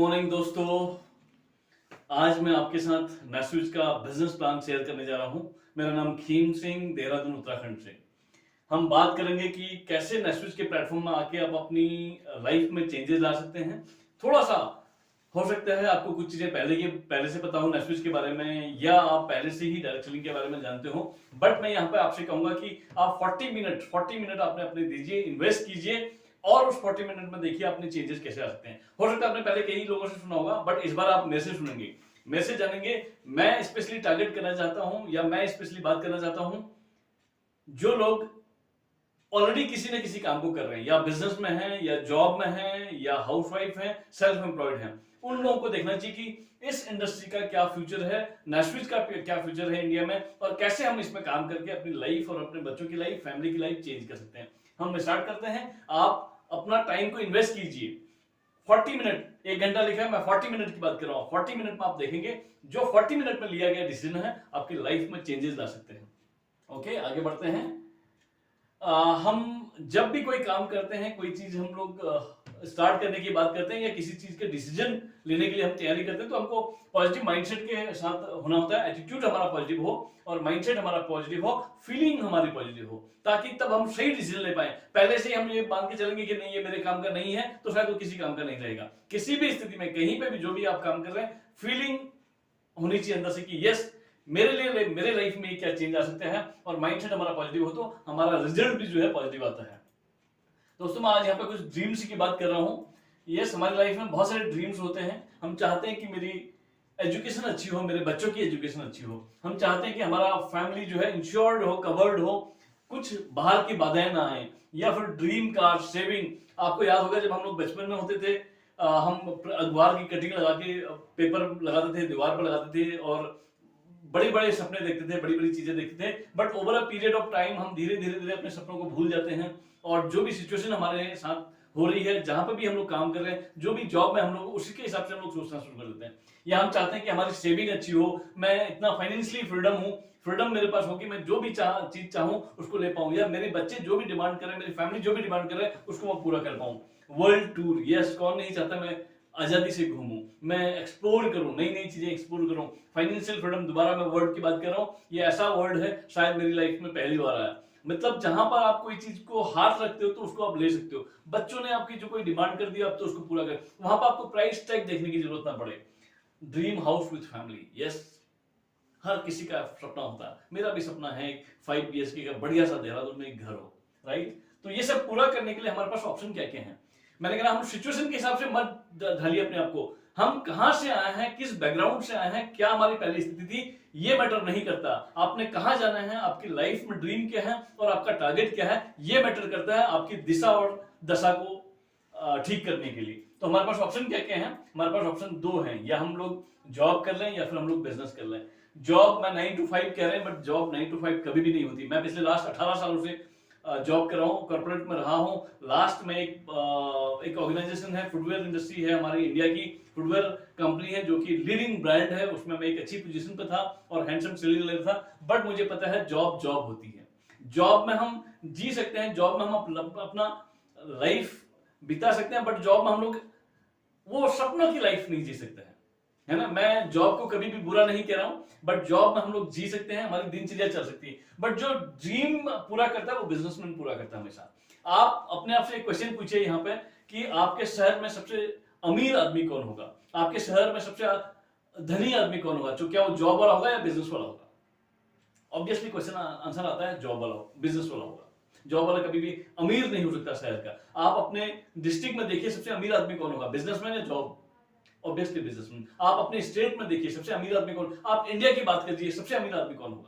Morning दोस्तों। आज मैं आपके साथ नेस्विच का बिजनेस प्लान शेयर करने जा रहा हूं। मेरा नाम खीम सिंह, देहरादून उत्तराखंड से। हम बात करेंगे कि कैसे नेस्विच के प्लेटफॉर्म में आके आप अपनी लाइफ में चेंजेस ला सकते हैं। थोड़ा सा हो सकता है आपको कुछ चीजें पहले से पता हो नेस्विच के बारे में, या आप पहले से ही डायरेक्ट सेलिंग के बारे में जानते हो, बट मैं यहाँ पे आपसे कहूंगा कि आप 40 मिनट आपने अपने दीजिए, इन्वेस्ट कीजिए और उस 40 मिनट में देखिए अपने चेंजेस कैसे आ सकते हैं। हो सकता है आपने पहले कई लोगों से सुना होगा, बट इस बार आप मेरे से सुनेंगे, मेरे से जानेंगे। मैं स्पेशली टारगेट करना चाहता हूं, या मैं स्पेशली बात करना चाहता हूं जो लोग ऑलरेडी किसी न किसी काम को कर रहे हैं, या बिजनेस में हैं, या जॉब में हैं, या हाउसवाइफ हैं, सेल्फ एम्प्लॉयड हैं। उन लोगों को देखना चाहिए कि इस इंडस्ट्री का क्या फ्यूचर है, नेस्विच का क्या फ्यूचर है इंडिया में, और कैसे हम इसमें काम करके अपनी लाइफ और अपने बच्चों की लाइफ, फैमिली की लाइफ चेंज कर सकते हैं। हम स्टार्ट करते हैं। आप अपना टाइम को इन्वेस्ट कीजिए। 40 मिनट, 1 घंटा लिखा है, मैं 40 मिनट की बात कर रहा हूं। 40 मिनट में आप देखेंगे जो 40 मिनट में लिया गया डिसीजन है आपकी लाइफ में चेंजेस ला सकते हैं। ओके, आगे बढ़ते हैं। हम जब भी कोई काम करते हैं, कोई चीज हम लोग स्टार्ट करने की बात करते हैं, या किसी चीज के डिसीजन लेने के लिए हम तैयारी करते हैं, तो हमको पॉजिटिव माइंडसेट के साथ होना होता है। एटीट्यूड हमारा पॉजिटिव हो और माइंडसेट हमारा पॉजिटिव हो, फीलिंग हमारी पॉजिटिव हो, ताकि तब हम सही डिसीजन ले पाए। पहले से हम ये मान के चलेंगे कि नहीं, ये मेरे काम का नहीं है, तो शायद वो किसी काम का नहीं रहेगा। किसी भी स्थिति में, कहीं पे भी, जो भी आप काम कर रहे हैं, फीलिंग होनी चाहिए अंदर से कि यस, मेरे लिए, मेरे लाइफ में क्या चेंज आ सकते हैं, और माइंडसेट हमारा पॉजिटिव हो तो हमारा रिजल्ट भी जो है पॉजिटिव आता है। दोस्तों, मैं आज यहाँ पे कुछ ड्रीम्स की बात कर रहा हूँ। यस, हमारी लाइफ में बहुत सारे ड्रीम्स होते हैं। हम चाहते हैं कि मेरी एजुकेशन अच्छी हो, मेरे बच्चों की एजुकेशन अच्छी हो। हम चाहते हैं कि हमारा फैमिली जो है इंश्योर्ड हो, कवर्ड हो, कुछ बाहर की बाधाएं ना आए। या फिर ड्रीम कार, सेविंग। आपको याद होगा जब हम लोग बचपन में होते थे, हम अखबार की कटिंग लगा के पेपर लगाते थे, दीवार पर लगाते थे, और बड़े बड़े सपने देखते थे, बड़ी बड़ी चीजें देखते थे। But over a period of time हम धीरे धीरे अपने सपनों को भूल जाते हैं। और जो भी सिचुएशन हमारे साथ हो रही है, जहां पर भी हम लोग काम कर रहे हैं, जो भी जॉब में हम लोग, उसी के हिसाब से हम लोग सोचना शुरू कर देते हैं। या हम चाहते हैं कि हमारी सेविंग अच्छी हो, मैं इतना फाइनेंशियली फ्रीडम हूं, फ्रीडम मेरे पास हो कि मैं जो भी चीज चाहूं उसको ले पाऊं, या मेरे बच्चे जो भी डिमांड कर रहे हैं, मेरी फैमिली जो भी डिमांड कर रहे हैं, उसको मैं पूरा कर पाऊं। वर्ल्ड टूर, यस, कौन नहीं चाहता मैं आजादी से घूमूं, मैं एक्सप्लोर करूं, नई नई चीजें एक्सप्लोर करूं। फाइनेंशियल फ्रीडम, दोबारा मैं वर्ड की बात कर रहा हूं, ये ऐसा वर्ड है शायद मेरी लाइफ में पहली बार आया। मतलब जहां पर आप कोई चीज को हाथ रखते हो तो उसको आप ले सकते हो। बच्चों ने आपकी जो कोई डिमांड कर दी, आप तो उसको पूरा कर, वहां पर आपको प्राइस टैग देखने की जरूरत ना पड़े। Dream house with family, yes, हर किसी का सपना होता है। मेरा भी सपना है एक 5 BHK का बढ़िया सा देहरादून में एक घर हो, राइट। तो ये सब पूरा करने के लिए हमारे पास ऑप्शन क्या क्या है। मैंने कहा हम सिचुएशन के हिसाब से मत ढालिए अपने आप को। हम कहां से आए हैं, किस बैकग्राउंड से आए हैं, क्या हमारी पहली स्थिति थी, ये मैटर नहीं करता। आपने कहां जाना है, आपकी लाइफ में ड्रीम क्या है और आपका टारगेट क्या है, ये मैटर करता है आपकी दिशा और दशा को ठीक करने के लिए। तो हमारे पास ऑप्शन क्या क्या है। हमारे पास ऑप्शन 2 हैं, या हम लोग जॉब कर लें या फिर हम लोग बिजनेस कर लें। जॉब मैं 9 to 5 कह रहे हैं, बट जॉब 9 to 5 कभी भी नहीं होती। मैं पिछले लास्ट 18 सालों से जॉब कर रहा हूँ, कॉर्पोरेट में रहा हूँ। लास्ट में एक ऑर्गेनाइजेशन है, फुटवेयर इंडस्ट्री है हमारी इंडिया की, फुटवेयर कंपनी है जो कि लीडिंग ब्रांड है, उसमें मैं एक अच्छी पोजीशन पे था और हैंडसम सैलरी ले रहा था। बट मुझे पता है जॉब जॉब होती है। जॉब में हम जी सकते हैं, जॉब में हम अपना लाइफ बिता सकते हैं, बट जॉब में हम लोग वो सपनों की लाइफ नहीं जी सकते हैं, है ना। मैं जॉब को कभी भी बुरा नहीं कह रहा हूं, बट जॉब में हम लोग जी सकते हैं, हमारी दिनचर्या चल सकती है। बट जो ड्रीम पूरा करता है वो बिजनेसमैन पूरा करता है हमेशा। आप अपने आप से एक क्वेश्चन पूछिए यहाँ पे कि आपके शहर में सबसे अमीर आदमी कौन होगा, आपके शहर में सबसे धनी आदमी कौन होगा। तो क्या वो जॉब वाला होगा या बिजनेस वाला होगा। ऑब्वियसली क्वेश्चन आंसर आता है जॉब वाला, बिजनेस वाला होगा। जॉब वाला कभी भी अमीर नहीं हो सकता शहर का। आप अपने डिस्ट्रिक्ट में देखिए सबसे अमीर आदमी कौन होगा, बिजनेसमैन या जॉब, ऑब्वियसली बिजनेसमैन। आप अपने स्टेट में देखिए सबसे अमीर आदमी कौन, आप इंडिया की बात करिए सबसे अमीर आदमी कौन होगा।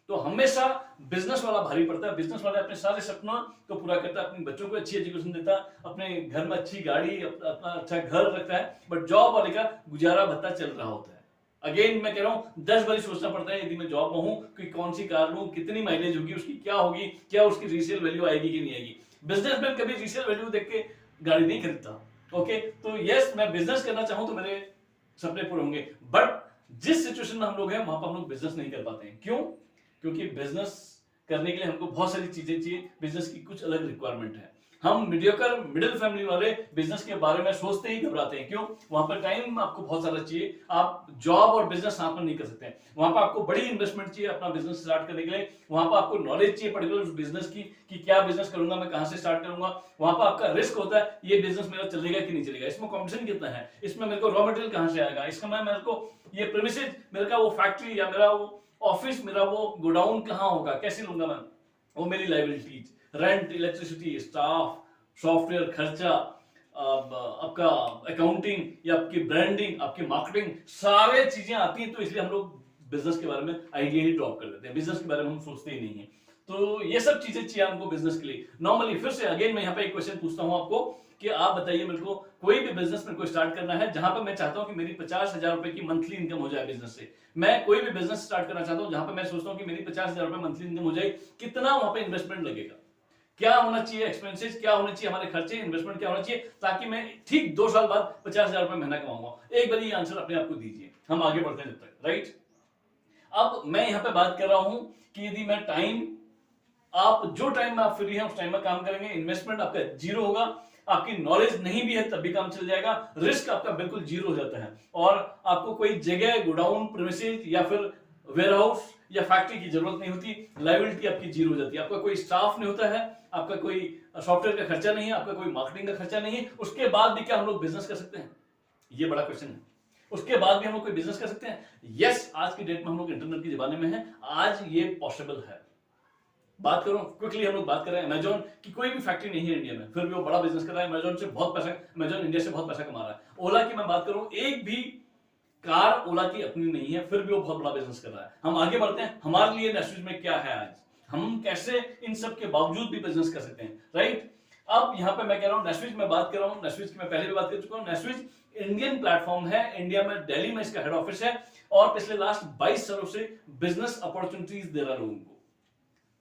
तो हमेशा बिजनेस वाला भारी पड़ता है। बिजनेस वाला अपने सारे सपनों को पूरा करता है, अपने बच्चों को अच्छी एजुकेशन देता है, अपने घर में अच्छी गाड़ी, अपना अच्छा घर रखता है। बट जॉब वाले का गुजारा भत्ता चल रहा होता है। अगेन मैं कह रहा हूं 10 बार सोचना पड़ता है यदि मैं जॉब में हूं कि कौन सी कार लूं, कितनी माइलेज होगी, उसकी क्या होगी, क्या उसकी रीसेल वैल्यू आएगी कि नहीं आएगी। बिजनेसमैन कभी रीसेल वैल्यू देख के गाड़ी नहीं खरीदता। ओके, तो यस, मैं बिजनेस करना चाहूं तो मेरे सपने पूरे होंगे, बट जिस सिचुएशन में हम लोग हैं वहां पर हम लोग बिजनेस नहीं कर पाते हैं। क्यों? क्योंकि बिजनेस करने के लिए हमको बहुत सारी चीजें चाहिए, बिजनेस की कुछ अलग रिक्वायरमेंट है। हम मीडियोकर मिडिल फैमिली वाले बिजनेस के बारे में सोचते ही घबराते हैं। क्यों? वहां पर टाइम आपको बहुत सारा चाहिए, आप जॉब और बिजनेस साथ में नहीं कर सकते हैं। वहां पर आपको बड़ी इन्वेस्टमेंट चाहिए अपना बिजनेस स्टार्ट करने के लिए, वहां पर आपको नॉलेज चाहिए पर्टिकुलर उस बिजनेस की कि क्या बिजनेस करूंगा मैं, कहां से स्टार्ट करूंगा। वहां पर आपका रिस्क होता है, ये बिजनेस मेरा चलेगा कि नहीं चलेगा, इसमें कॉम्पिटिशन कितना है, इसमें मेरे को रॉ मटेरियल कहां से आएगा, इसमें मेरे को ये प्रीमिसेस, मेरे का वो फैक्ट्री या मेरा वो ऑफिस, मेरा वो गोडाउन कहां होगा, कैसे लूंगा मैं, वो मेरी liabilities, rent, electricity, staff, software खर्चा, आपका अकाउंटिंग या आपकी ब्रांडिंग, आपकी मार्केटिंग, सारे चीजें आती हैं। तो इसलिए हम लोग बिजनेस के बारे में आइडिया ही ड्रॉप कर देते हैं, बिजनेस के बारे में हम सोचते ही नहीं है। तो ये सब चीजें चाहिए हमको बिजनेस के लिए। नॉर्मली फिर से अगेन मैं यहाँ पे एक क्वेश्चन पूछता हूँ आपको कि आप बताइए मेरे को, कोई भी बिजनेस मेरे को स्टार्ट करना है जहां पर मैं चाहता हूं कि मेरी 50,000 रुपए की मंथली इनकम हो जाए बिजनेस से। मैं कोई भी बिजनेस स्टार्ट करना चाहता हूं जहां पर मैं सोचता हूं कि मेरी 50,000 रुपए मंथली इनकम हो जाए, कितना वहां पे इन्वेस्टमेंट लगेगा, क्या होना चाहिए, एक्सपेंसेस क्या होने चाहिए, हमारे खर्चे, इन्वेस्टमेंट क्या होना चाहिए, ताकि मैं ठीक 2 साल बाद 50,000 रुपए महीना कमाऊंगा। एक बार ये आंसर अपने आप को दीजिए, हम आगे बढ़ते हैं जब तक, राइट। अब मैं यहाँ पे बात कर रहा हूं कि यदि मैं टाइम, आप जो टाइम में आप फ्री हैं उस टाइम में काम करेंगे, इन्वेस्टमेंट आपका जीरो होगा, आपकी नॉलेज नहीं भी है तब भी काम चल जाएगा, रिस्क आपका बिल्कुल जीरो हो जाता है, और आपको कोई जगह, गोडाउन, प्रीमिसेस या फिर वेयरहाउस या फैक्ट्री की जरूरत नहीं होती, लायबिलिटी आपकी जीरो हो जाती है, आपका कोई स्टाफ नहीं होता है, आपका कोई सॉफ्टवेयर का खर्चा नहीं है, आपका कोई मार्केटिंग का खर्चा नहीं है। उसके बाद भी क्या हम लोग बिजनेस कर सकते हैं? ये बड़ा क्वेश्चन है। उसके बाद भी हम लोग कोई बिजनेस कर सकते हैं? यस, आज की डेट में हम लोग इंटरनेट के जमाने में हैं, आज ये पॉसिबल है। बात करूं क्विकली, हम लोग बात कर रहे हैं अमेजॉन की, कोई भी फैक्ट्री नहीं है इंडिया में, फिर भी वो बड़ा बिजनेस कर रहा है, अमेजॉन से बहुत पैसा, अमेजॉन इंडिया से बहुत पैसा कमा रहा है। ओला की मैं बात करूं, एक भी कार ओला की अपनी नहीं है, फिर भी वो बहुत बड़ा बिजनेस कर रहा है। हम आगे बढ़ते हैं, हमारे लिए नेस्विच में क्या है आज, हम कैसे इन सब के बावजूद भी बिजनेस कर सकते हैं, राइट। अब यहाँ पे मैं कह रहा हूँ नेस्विच में बात कर रहा हूँ, नेस्विच की मैं पहले भी बात कर चुका हूँ। नेस्विच इंडियन प्लेटफॉर्म है, इंडिया में दिल्ली में इसका हेड ऑफिस है, और पिछले लास्ट 22 सालों से बिजनेस अपॉर्चुनिटीज दे रहा है लोगों को।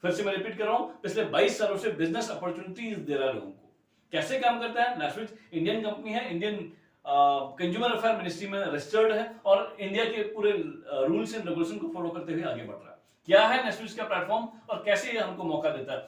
फिर से मैं रिपीट कर रहा हूं, पिछले 22 सालों से बिजनेस अपॉर्चुनिटीज दे रहा है लोगों को। कैसे काम करता है? नेस्विच इंडियन कंपनी है, इंडियन कंज्यूमर अफेयर मिनिस्ट्री में रजिस्टर्ड है, और इंडिया के पूरे रूल्स एंड रेगुलेशन को फॉलो करते हुए आगे बढ़ रहा है। क्या है नेस्विच का प्लेटफॉर्म और कैसे ये हमको मौका देता है?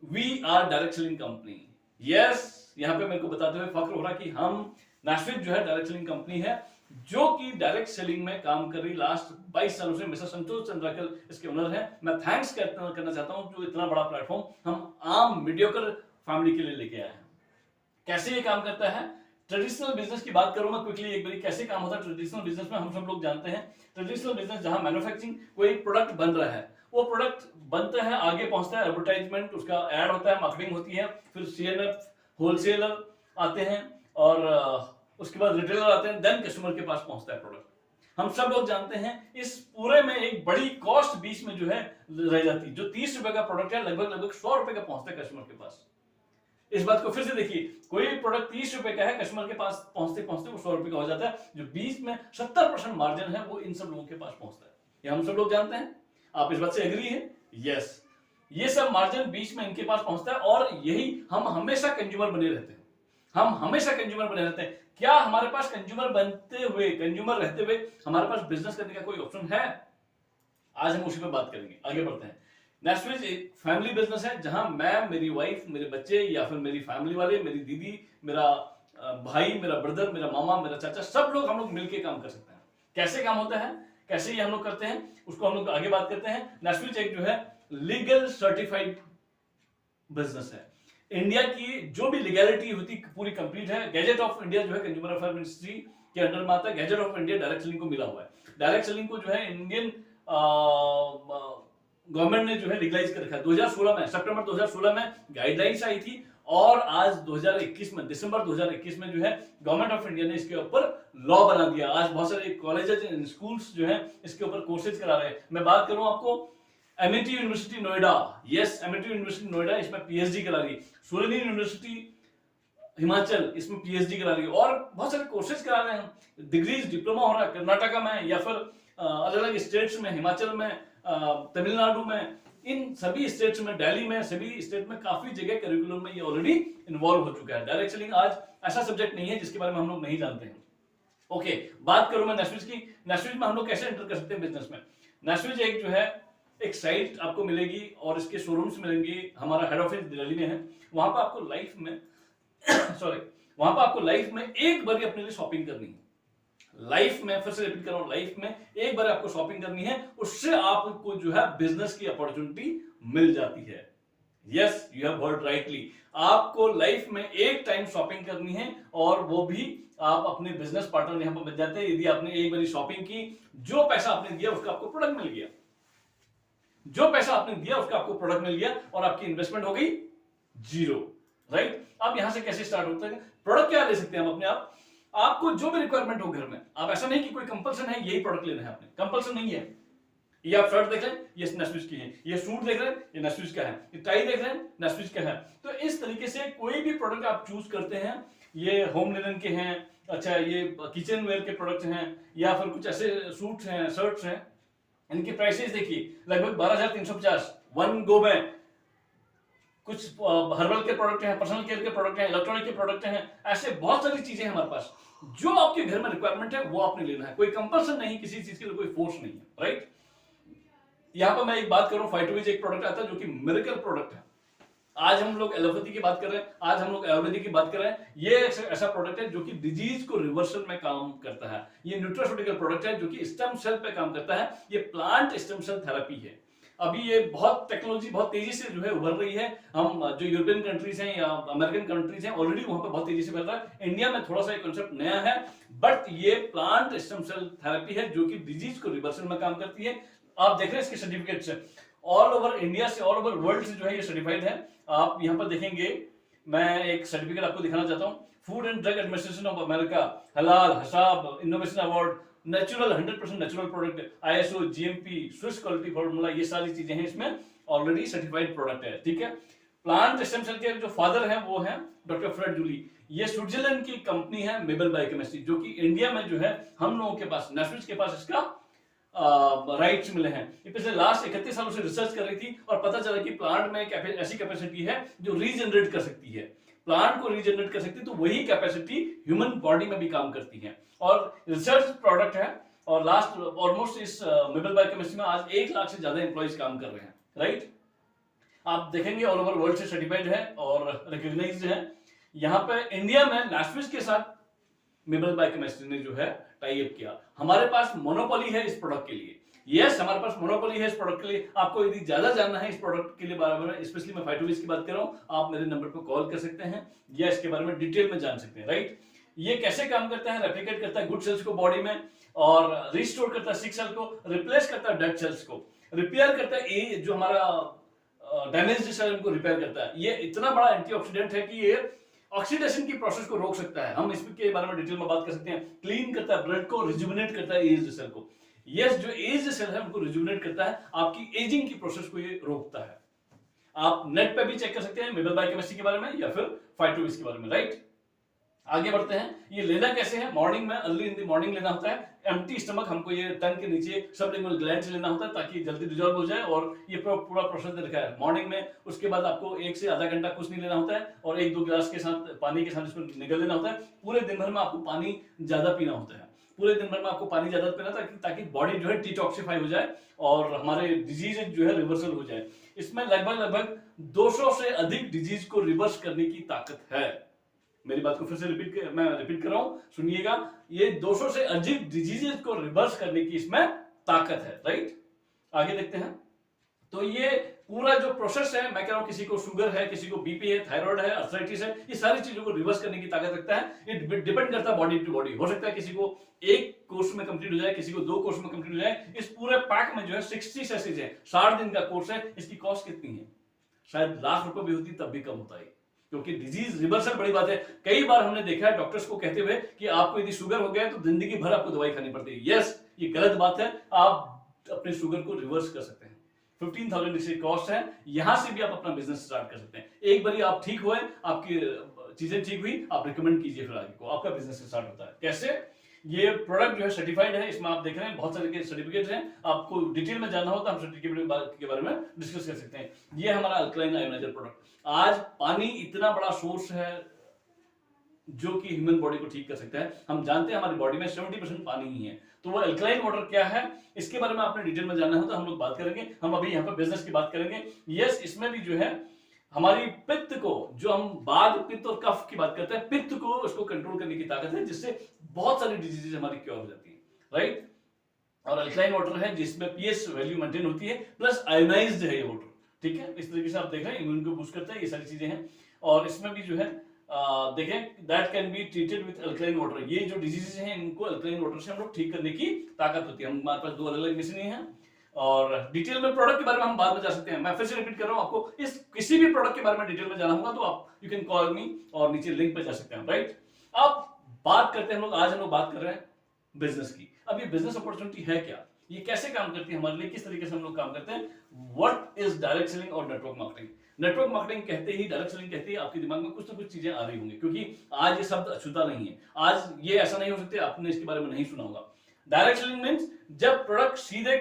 We are direct selling company. Yes, यहां पे मेरे को बताते हुए फख्र हो रहा कि हम नेस्विच जो है डायरेक्ट सेलिंग कंपनी है, जो कि डायरेक्ट सेलिंग में काम कर रही लास्ट 22 सालों से। मिस्टर संतोष चंद्राकर इसके ओनर हैं। मैं थैंक्स करना चाहता हूं जो इतना बड़ा प्लेटफॉर्म हम आम मीडियोकर फैमिली के लिए लेके आए हैं। कैसे ये काम करता है? ट्रेडिशनल बिजनेस की बात करूं मैं क्विकली एक बार, कैसे काम होता है ट्रेडिशनल बिजनेस में। हम सब लोग जानते हैं ट्रेडिशनल बिजनेस जहां मैन्युफैक्चरिंग, कोई प्रोडक्ट बन रहा है, वो प्रोडक्ट बनता है, आगे पहुंचता है, एडवर्टाइजमेंट, उसका एड होता है, मार्केटिंग होती है, फिर सीएनएफ, होलसेलर आते हैं, और उसके बाद रिटेलर आते हैं, देन कस्टमर के पास पहुंचता है प्रोडक्ट। हम सब लोग जानते हैं इस पूरे में एक बड़ी कॉस्ट बीच में जो है रह जाती है। जो 30 रुपए का प्रोडक्ट है, लगभग 100 रुपए का पहुंचता है कस्टमर के पास। इस बात को फिर से देखिए, कोई भी प्रोडक्ट 30 रुपए का है, कस्टमर के पास पहुंचते पहुंचते वो 100 रुपए का हो जाता है। जो बीच में 70% मार्जिन है वो इन सब लोगों के पास पहुंचता है। ये हम सब लोग जानते हैं। आप इस बात से एग्री है? यस, ये सब मार्जिन बीच में इनके पास पहुंचता है, और यही हम हमेशा कंज्यूमर बने रहते हैं। हम हमेशा कंज्यूमर बने रहते हैं। क्या हमारे पास कंज्यूमर बनते हुए, कंज्यूमर रहते हुए हमारे पास बिजनेस करने का कोई ऑप्शन है? आज हम उसी पर बात करेंगे। आगे बढ़ते हैं। नेस्विच एक फैमिली बिजनेस है, जहां मैं, मेरी वाइफ, मेरे बच्चे, या फिर मेरी फैमिली वाले, मेरी दीदी, मेरा भाई, मेरा ब्रदर, मेरा मामा, मेरा चाचा, सब लोग, हम लोग मिलकर काम कर सकते हैं। कैसे काम होता है, कैसे ये हम लोग करते हैं, उसको हम लोग आगे बात करते हैं। नेस्विच एक जो है लीगल सर्टिफाइड बिजनेस है। इंडिया की जो भी लीगैलिटी होती पूरी कंप्लीट है। गैजेट ऑफ इंडिया जो है कंज्यूमर अफेयर मिनिस्ट्री के अंडर में आता है। Gadget of India direct selling को मिला हुआ है। डायरेक्ट सेलिंग को जो है इंडियन गवर्नमेंट ने जो है लीगलाइज कर रखा है। 2016 में, सितंबर 2016 में गाइडलाइंस आई थी, और आज 2021 में, दिसंबर 2021 में जो है गवर्नमेंट ऑफ इंडिया ने इसके ऊपर लॉ बना दिया। आज बहुत सारे कॉलेजेस एंड स्कूल्स जो है इसके ऊपर कोर्सेज करा रहे हैं। मैं बात करूं आपको MIT university Noida, yes, MIT university Noida इसमें पीएचडी करा रही है। सूर्यनी यूनिवर्सिटी हिमाचल इसमें पीएचडी करा रही है, और बहुत सारे कोर्सेज करा रहे हैं। डिग्रीज, डिप्लोमा हो रहा है कर्नाटका में, या फिर अलग अलग स्टेट्स में, हिमाचल में, तमिलनाडु में, इन सभी स्टेट्स में, दिल्ली में, सभी स्टेट में काफी जगह करिकुलम में ये ऑलरेडी इन्वॉल्व हो चुका है। डायरेक्ट सेलिंग आज ऐसा सब्जेक्ट नहीं है जिसके बारे में हम लोग नहीं जानते हैं। ओके, बात करूं मैं नेस्विच की। नेस्विच में हम लोग कैसे एंटर कर सकते हैं बिजनेस में? नेस्विच एक जो है एक साइट आपको मिलेगी और इसके शोरूम्स मिलेंगे। हमारा हेड ऑफिस दिल्ली में है। वहां पर आपको लाइफ में सॉरी, वहां पर आपको लाइफ में एक बार अपने लिए शॉपिंग करनी है। लाइफ में, फिर से रिपीट कर रहा हूं, लाइफ में एक बार आपको शॉपिंग करनी है, उससे आपको जो है बिजनेस की अपॉर्चुनिटी मिल जाती है। Yes, you have heard rightly. आपको लाइफ में एक टाइम शॉपिंग करनी है और वो भी आप अपने बिजनेस पार्टनर यहां पर मिल जाते हैं। यदि आपने एक बार शॉपिंग की, जो पैसा आपने दिया उसका आपको प्रोडक्ट मिल गया, जो पैसा आपने दिया उसका आपको प्रोडक्ट मिल गया और आपकी इन्वेस्टमेंट हो गई जीरो। राइट, अब यहां से कैसे स्टार्ट होता है? प्रोडक्ट क्या ले सकते हैं हम अपने आप? आपको जो भी रिक्वायरमेंट हो घर में, आप ऐसा नहीं कि कोई कंपल्सन है यही प्रोडक्ट लेना है, आपने कंपल्सन नहीं है। ये आप शर्ट देख रहे हैं, ये नेस्विच की है, ये सूट देख रहे हैं, ये नेस्विच का है, ये टाई देख रहे हैं, नेस्विच का है। तो इस तरीके से कोई भी प्रोडक्ट आप चूज करते हैं, ये होम लिनन के हैं, अच्छा ये किचन वेयर के प्रोडक्ट हैं, या फिर कुछ ऐसे सूट्स हैं, शर्ट्स हैं, इनके प्राइसेस देखिए लगभग 12,350 वन गो में। कुछ हर्बल के प्रोडक्ट हैं, पर्सनल केयर के प्रोडक्ट हैं, इलेक्ट्रॉनिक के प्रोडक्ट हैं, ऐसे बहुत सारी चीजें हैं हमारे पास। जो आपके घर में रिक्वायरमेंट है वो आपने लेना है, कोई कंपल्सन नहीं, किसी चीज के लिए कोई फोर्स नहीं है। राइट, यहां पर मैं एक बात करूं, फाइटोविज एक प्रोडक्ट आता है जो कि मिरेकल प्रोडक्ट है। आज हम लोग एलोपैथी की बात कर रहे हैं, आज हम लोग आयुर्वेदिक की बात कर रहे हैं। ये ऐसा प्रोडक्ट है जो कि डिजीज को रिवर्सल में काम करता है। ये न्यूट्रास्यूटिकल प्रोडक्ट है जो कि स्टेम सेल पे काम करता है। ये प्लांट स्टेम सेल थेरेपी है। अभी ये बहुत टेक्नोलॉजी बहुत तेजी से जो है उभर रही है। हम जो यूरोपियन कंट्रीज हैं या अमेरिकन कंट्रीज हैं, ऑलरेडी वहां पे बहुत तेजी से फैल रहा है। इंडिया में थोड़ा सा ये कॉन्सेप्ट नया है, बट ये प्लांट स्टेम सेल थेरेपी है जो कि डिजीज को रिवर्सल में काम करती है। आप देख रहे हैं इसके सर्टिफिकेट से ऑल ओवर इंडिया से, ऑल ओवर वर्ल्ड से जो है ये सर्टिफाइड है। आप यहाँ पर देखेंगे, मैं एक सर्टिफिकेट आपको दिखाना चाहता हूँ। Food and drug administration of America, हलाल, हसाब, innovation award, natural 100% natural product, ISO, GMP, Swiss quality formula, ये सारी चीजें हैं इसमें ऑलरेडी सर्टिफाइड प्रोडक्ट है। ठीक है, प्लांट स्टेम सेल के जो फादर हैं वो हैं डॉक्टर फ्रेड जूली। ये स्विट्जरलैंड की कंपनी है मेबल बायोकेमिस्ट्री, जो कि इंडिया में जो है हम लोगों के पास, नेस्विच के पास इसका राइट्स मिले हैं। ये पिछले लास्ट 31 सालों से रिसर्च कर रही थी और पता चला कि प्लांट में ऐसी कैपेसिटी है जो रीजनरेट कर सकती है, प्लांट को रीजनरेट कर सकती है। तो वही कैपेसिटी ह्यूमन बॉडी में भी काम करती है और रिसर्च प्रोडक्ट है। और लास्ट ऑलमोस्ट इस मेबल बायोकेमिस्ट्री में आज 1 लाख से ज्यादा एम्प्लॉइज काम कर रहे हैं। राइट, आप देखेंगे ऑल ओवर वर्ल्ड से सर्टिफाइड है और रिकॉग्नाइज्ड है। यहाँ पे इंडिया में नेस्विच के साथ मेबल बायोकेमिस्ट्री ने जो है टाई अप किया। हमारे पास मोनोपोली है इस प्रोडक्ट के लिए। यस, हमारे पास मोनोपोली है इस प्रोडक्ट के लिए। आपको यदि ज्यादा जानना है इस प्रोडक्ट के लिए बारे में, स्पेशली मैं फाइटोविज की बात कर रहा हूं, आप मेरे नंबर पर कॉल कर सकते हैं या इसके बारे में डिटेल में जान सकते हैं। राइट, ये कैसे काम करता है? रेप्लिकेट करता है गुड सेल्स को बॉडी में और रिस्टोर करता है सिक सेल को, रिप्लेस करता है डेड सेल्स को, रिपेयर करता है जो हमारा डैमेज सेल को रिपेयर करता है। ये इतना बड़ा एंटीऑक्सीडेंट है कि ये ऑक्सीडेशन की प्रोसेस को रोक सकता है। हम इसके बारे में डिटेल में बात कर सकते हैं। क्लीन करता है ब्लड को, रिजुविनेट करता है एज्ड सेल को। यस, जो एज्ड सेल है उनको रिजुविनेट करता है, आपकी एजिंग की प्रोसेस को ये रोकता है। आप नेट पे भी चेक कर सकते हैं मेबल बायोकेमिस्ट्री के बारे में या फिर फाइटोविज के बारे में। राइट, आगे बढ़ते हैं। ये लेना कैसे है? मॉर्निंग में, अर्ली इन द मॉर्निंग लेना होता है। एम्प्टी स्टमक हमको ये टंग के नीचे सबलिंगुअल ग्लैंड से लेना होता है ताकि जल्दी डिजॉल्व हो जाए। और ये पूरा प्रोसेस लिखा है मॉर्निंग में। उसके बाद आपको 1 से आधा घंटा कुछ नहीं लेना होता है और 1-2 गिलास के साथ पानी के साथ इसमें निगल लेना होता है। पूरे दिन भर में आपको पानी ज्यादा पीना होता है। पूरे दिन भर में आपको पानी ज्यादा पीना ताकि बॉडी जो है डिटॉक्सिफाई हो जाए और हमारे डिजीज जो है रिवर्सल हो जाए। इसमें लगभग 200 से अधिक डिजीज को रिवर्स करने की ताकत है। मेरी बात को फिर से मैं रिपीट कर रहा हूं, सुनिएगा। ये 200 से अधिक डिजीजेस को रिवर्स करने की इसमें ताकत है। राइट, आगे देखते हैं। तो ये पूरा जो प्रोसेस है, मैं कह रहा हूं किसी को शुगर है, किसी को बीपी है, थायराइड है, अर्थराइटिस है, ये सारी चीजों को रिवर्स करने की ताकत रखता है। ये डिपेंड करता है बॉडी टू बॉडी। हो सकता है किसी को 1 कोर्स में कंप्लीट हो जाए, किसी को 2 कोर्स में कंप्लीट हो जाए। इस पूरे पैक में जो है 60 सेशंस है, 60 दिन का कोर्स है। इसकी कॉस्ट कितनी है? शायद लाख रुपए भी होती तब भी कम होता है, क्योंकि डिजीज रिवर्सल बड़ी बात है। कई बार हमने देखा है डॉक्टर्स को कहते हुए कि आपको यदि शुगर हो गया है तो जिंदगी भर आपको दवाई खानी पड़ती है। यस, ये गलत बात है। आप अपने शुगर को रिवर्स कर सकते हैं। 15,000 इसकी कॉस्ट है। यहां से भी आप अपना बिजनेस स्टार्ट कर सकते हैं। एक बार आप ठीक हुए, आपकी चीजें ठीक हुई, आप रिकमेंड कीजिए फिर आगे को, आपका बिजनेस स्टार्ट होता है। कैसे? ये प्रोडक्ट जो है सर्टिफाइड है। इसमें आप देख रहे हैं बहुत सारे के सर्टिफिकेट्स हैं। आपको डिटेल में जानना हो तो हम सर्टिफिकेट के बारे में डिस्कस कर सकते हैं। ये हमारा अल्कलाइन आयोनाइजर प्रोडक्ट। आज पानी इतना बड़ा सोर्स है जो कि ह्यूमन बॉडी को ठीक कर सकता है। हम जानते हैं हमारी बॉडी में 70% पानी ही है। तो वो अल्कलाइन वाटर क्या है, इसके बारे में आपने डिटेल में जानना हो तो हम लोग बात करेंगे। हम अभी यहाँ पे बिजनेस की बात करेंगे। यस, इसमें भी जो है हमारी पित्त को, जो हम वात पित्त और कफ की बात करते हैं, पित्त को उसको कंट्रोल करने की ताकत है, जिससे बहुत सारी डिजीजेज हमारी क्योर हो जाती है, राइट। और अल्कलाइन वाटर है जिसमें पीएच वैल्यू मेंटेन होती है, प्लस आयोनाइज्ड है ये वाटर, ठीक है। इस तरीके से आप देख रहे हैं, इम्यून को बूस्ट करता है, ये सारी चीजें हैं। और इसमें भी जो है देखें, that can be treated with alkaline water. ये जो डिजीजेज हैं इनको अल्कलाइन वाटर से हम लोग ठीक करने की ताकत होती है। हमारे पास दो अलग अलग मशीनें हैं, और डिटेल में प्रोडक्ट के बारे में हम बाद में जा सकते हैं। मैं फिर से रिपीट कर रहा हूं, आपको इस किसी भी प्रोडक्ट के बारे में डिटेल में जाना होगा तो आप यू कैन कॉल मी, और नीचे लिंक पे जा सकते हैं, राइट। अब बात करते हैं हम लोग, आज हम लोग बात कर रहे हैं बिजनेस की। अब ये बिजनेस अपॉर्चुनिटी है क्या, ये कैसे काम करती है हमारे लिए, किस तरीके से हम लोग काम करते हैं। व्हाट इज डायरेक्ट सेलिंग और नेटवर्क मार्केटिंग। नेटवर्क मार्केटिंग कहते ही, डायरेक्ट सेलिंग कहते ही आपके दिमाग में कुछ ना कुछ चीजें आ रही होंगी, क्योंकि आज ये शब्द अछूता नहीं है। आज ये ऐसा नहीं हो सकता आपने इसके बारे में नहीं सुना होगा। डायरेक्ट सेलिंग मींस जब प्रोडक्ट सीधे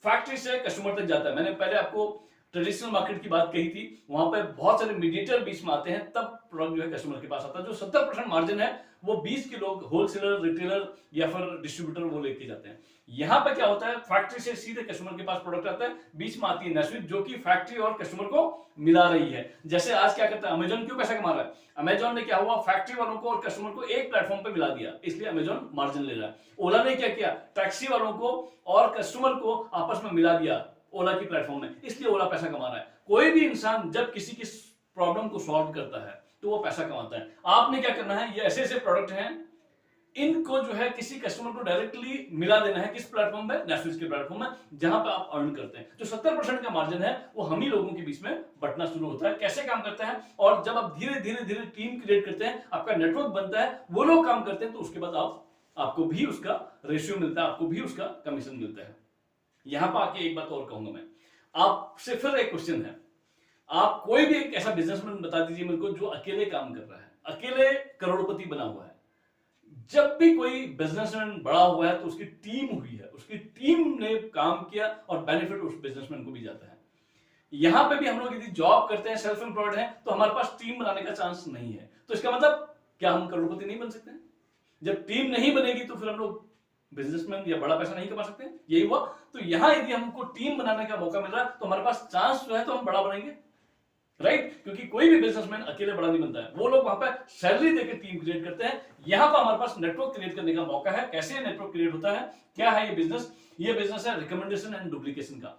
फैक्ट्री से कस्टमर तक जाता है। मैंने पहले आपको ट्रेडिशनल मार्केट की बात कही थी, वहां पे बहुत सारे मीडिएटर बीच में आते हैं, तब प्रोडक्ट जो है कस्टमर के पास आता है। जो 70% मार्जिन है वो 20 के लोग होलसेलर, रिटेलर या फिर डिस्ट्रीब्यूटर वो लेके जाते हैं। यहां पे क्या होता है, फैक्ट्री से सीधे कस्टमर के पास प्रोडक्ट आता है, बीच में आती है नेस्विच जो कि फैक्ट्री और कस्टमर को मिला रही है। जैसे आज क्या करता है अमेजॉन, क्यों पैसा कमा रहा है, अमेजॉन ने क्या हुआ, फैक्ट्री वालों को और कस्टमर को एक प्लेटफॉर्म पे मिला दिया, इसलिए अमेजॉन मार्जिन ले रहा है। ओला ने क्या किया, टैक्सी वालों को और कस्टमर को आपस में मिला दिया ओला की प्लेटफॉर्म में, इसलिए ओला पैसा कमा रहा है। कोई भी इंसान जब किसी की प्रॉब्लम को सॉल्व करता है तो वो पैसा कमाता है। आपने क्या करना है, ये ऐसे ऐसे प्रोडक्ट हैं, इनको जो है किसी कस्टमर को डायरेक्टली मिला देना है। किस प्लेटफॉर्म पे, नेटफ्लिक्स के प्लेटफॉर्म में, जहां पे आप अर्न करते हैं। जो 70% का मार्जिन है वो हम ही लोगों के बीच में बंटना शुरू होता है। कैसे काम करता है, और जब आप धीरे धीरे धीरे टीम क्रिएट करते हैं, आपका नेटवर्क बनता है, वो लोग काम करते हैं, तो उसके बाद आपको भी उसका रेशियो मिलता है, आपको भी उसका कमीशन मिलता है। यहां पर आके एक बात और कहूंगा मैं आपसे, फिर एक क्वेश्चन है, आप कोई भी एक ऐसा बिजनेसमैन बता दीजिए मेरे को जो अकेले काम कर रहा है, अकेले करोड़पति बना हुआ है। जब भी कोई बिजनेसमैन बड़ा हुआ है तो उसकी टीम हुई है, उसकी टीम ने काम किया और बेनिफिट उस बिजनेसमैन को भी जाता है। यहां पे भी हम लोग यदि जॉब करते हैं, सेल्फ एम्प्लॉयड हैं, तो हमारे पास टीम बनाने का चांस नहीं है। तो इसका मतलब क्या हम करोड़पति नहीं बन सकते? जब टीम नहीं बनेगी तो फिर हम लोग बिजनेसमैन या बड़ा पैसा नहीं कमा सकते, यही हुआ। तो यहां यदि हमको टीम बनाने का मौका मिल रहा है तो हमारे पास चांस जो है तो हम बड़ा बनेंगे, राइट। क्योंकि कोई भी बिजनेसमैन अकेले बड़ा नहीं बनता है, वो लोग वहां पे सैलरी देकर टीम क्रिएट करते हैं। यहां पर हमारे पास नेटवर्क क्रिएट करने का मौका है। कैसे नेटवर्क क्रिएट होता है, क्या है ये बिजनेस? ये बिजनेस है रिकमेंडेशन एंड डुप्लीकेशन का।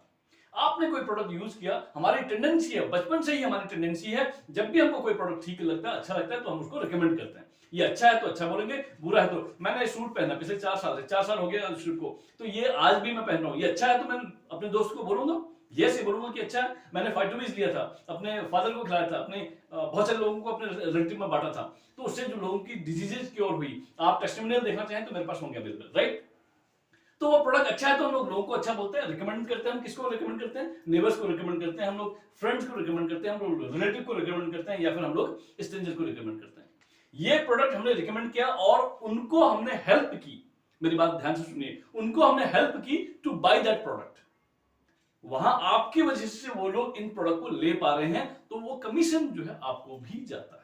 आपने कोई प्रोडक्ट यूज किया, हमारी टेंडेंसी है, बचपन से ही हमारी टेंडेंसी है, जब भी हमको कोई प्रोडक्ट ठीक लगता है, अच्छा लगता है, तो हम उसको रिकमेंड करते हैं। ये अच्छा है तो अच्छा बोलेंगे, बुरा है तो, मैंने सूट पहना पिछले 4 साल से, 4 साल हो गया सूट को, तो ये आज भी मैं पहन रहा हूं, ये अच्छा है तो मैं अपने दोस्त को बोलूंगा, यस ये बोलूंगा कि अच्छा है। मैंने फाइटोमिस लिया था, अपने फादर को खिलाया था, अपने बहुत सारे लोगों को अपने रिलेटिव में बांटा था, तो उससे जो लोगों की डिजीजेस क्योर हुई। आप टेस्टिमोनियल देखना चाहें तो मेरे पास होंगे अवेलेबल, राइट। तो वो प्रोडक्ट अच्छा है तो हम लोग लोगों को अच्छा बोलते हैं, रिकमेंड करते हैं। हम किसको रिकमेंड करते हैं? नेबर्स को रिकमेंड करते हैं, हम लोग फ्रेंड्स को रिकमेंड करते हैं, हम लोग रिलेटिव को रिकमेंड करते हैं, या फिर हम लोग स्ट्रेंजर को रिकमेंड करते हैं। ये प्रोडक्ट हमने रिकमेंड किया और उनको हमने हेल्प की, मेरी बात ध्यान से सुनिए, उनको हमने हेल्प की टू बाय दैट प्रोडक्ट। वहां आपकी वजह से वो लोग इन प्रोडक्ट को ले पा रहे हैं, तो वो कमीशन जो है आपको भी जाता है।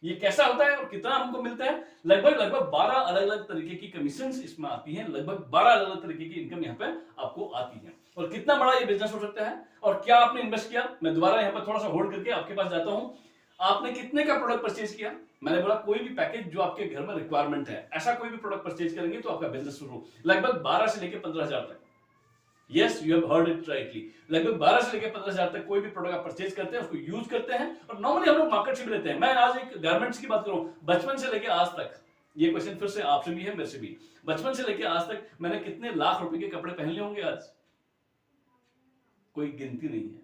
ये कैसा होता है और कितना हमको मिलता है? लगभग 12 अलग अलग तरीके की कमीशंस इसमें आती हैं, लगभग 12 अलग अलग तरीके की इनकम यहाँ पे आपको आती है। और कितना बड़ा ये बिजनेस हो सकता है और क्या आपने इन्वेस्ट किया? मैं दोबारा यहाँ पर थोड़ा सा होल्ड करके आपके पास जाता हूँ। आपने कितने का प्रोडक्ट परचेज किया? मैंने बोला कोई भी पैकेज जो आपके घर में रिक्वायरमेंट है, ऐसा कोई भी प्रोडक्ट परचेज करेंगे तो आपका बिजनेस शुरू। लगभग 12 से लेकर 15,000 तक। Yes, you have heard it rightly. लगभग 12 से लेकर 15,000 तक कोई भी प्रोडक्ट आप परचेज करते हैं, उसको यूज करते हैं, और नॉर्मली हम लोग मार्केट से भी लेते हैं। मैं आज एक गारमेंट्स की बात करूं, बचपन से लेकर आज तक, ये क्वेश्चन फिर से आपसे भी है मेरे से भी, बचपन से लेकर आज तक मैंने कितने लाख रुपए के कपड़े पहन लिए होंगे आज? कोई गिनती नहीं है।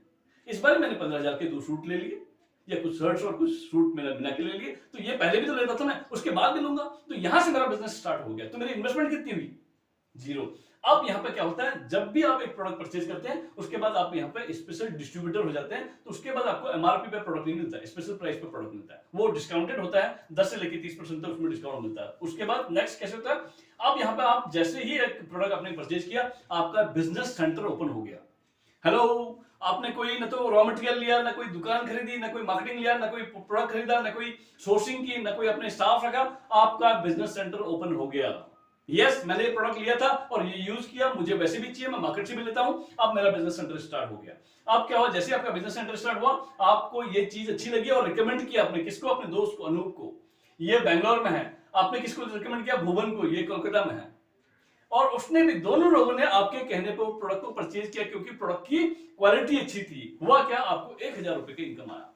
इस बार मैंने 15,000 के 2 सूट ले लिए, या कुछ शर्ट्स और कुछ सूट मिला के ले लिए। तो ये पहले भी तो लेता था मैं, उसके बाद भी लूंगा। तो यहां से मेरा बिजनेस स्टार्ट हो गया। तो मेरी इन्वेस्टमेंट कितनी हुई? 0। अब यहाँ पे क्या होता है, जब भी आप एक प्रोडक्ट परचेज करते हैं उसके बाद आप यहाँ पे स्पेशल डिस्ट्रीब्यूटर हो जाते हैं, तो उसके बाद आपको एमआरपी पे प्रोडक्ट नहीं मिलता है, स्पेशल प्राइस पे प्रोडक्ट मिलता है। वो डिस्काउंटेड होता है, 10 से लेकर 30% तक उसमें डिस्काउंट मिलता है। उसके बाद नेक्स्ट कैसे होता है, अब यहाँ पे आप जैसे ही एक प्रोडक्ट आपने परचेज किया, आपका बिजनेस सेंटर ओपन हो गया। हेलो, आपने कोई ना तो रॉ मटेरियल लिया, ना कोई दुकान खरीदी, ना कोई मार्केटिंग लिया, ना कोई प्रोडक्ट खरीदा, ना कोई सोर्सिंग की, ना कोई अपने स्टाफ रखा, आपका बिजनेस सेंटर ओपन हो गया। यस, मैंने ये प्रोडक्ट लिया था और ये यूज किया, मुझे वैसे भी चाहिए, मैं मार्केट से भी लेता हूं, अब मेरा बिजनेस सेंटर स्टार्ट हो गया। अब क्या हुआ, जैसे आपका बिजनेस सेंटर स्टार्ट हुआ, आपको ये चीज अच्छी लगी और रिकमेंड किया आपने किसको, अपने दोस्त को, अनूप को। ये बैंगलोर में है। आपने किसको रिकमेंड किया, भुवन को, ये कोलकाता में है। और उसने भी, दोनों लोगों ने आपके कहने पर प्रोडक्ट को परचेज किया क्योंकि प्रोडक्ट की क्वालिटी अच्छी थी। हुआ क्या, आपको 1000 रुपए की इनकम आया।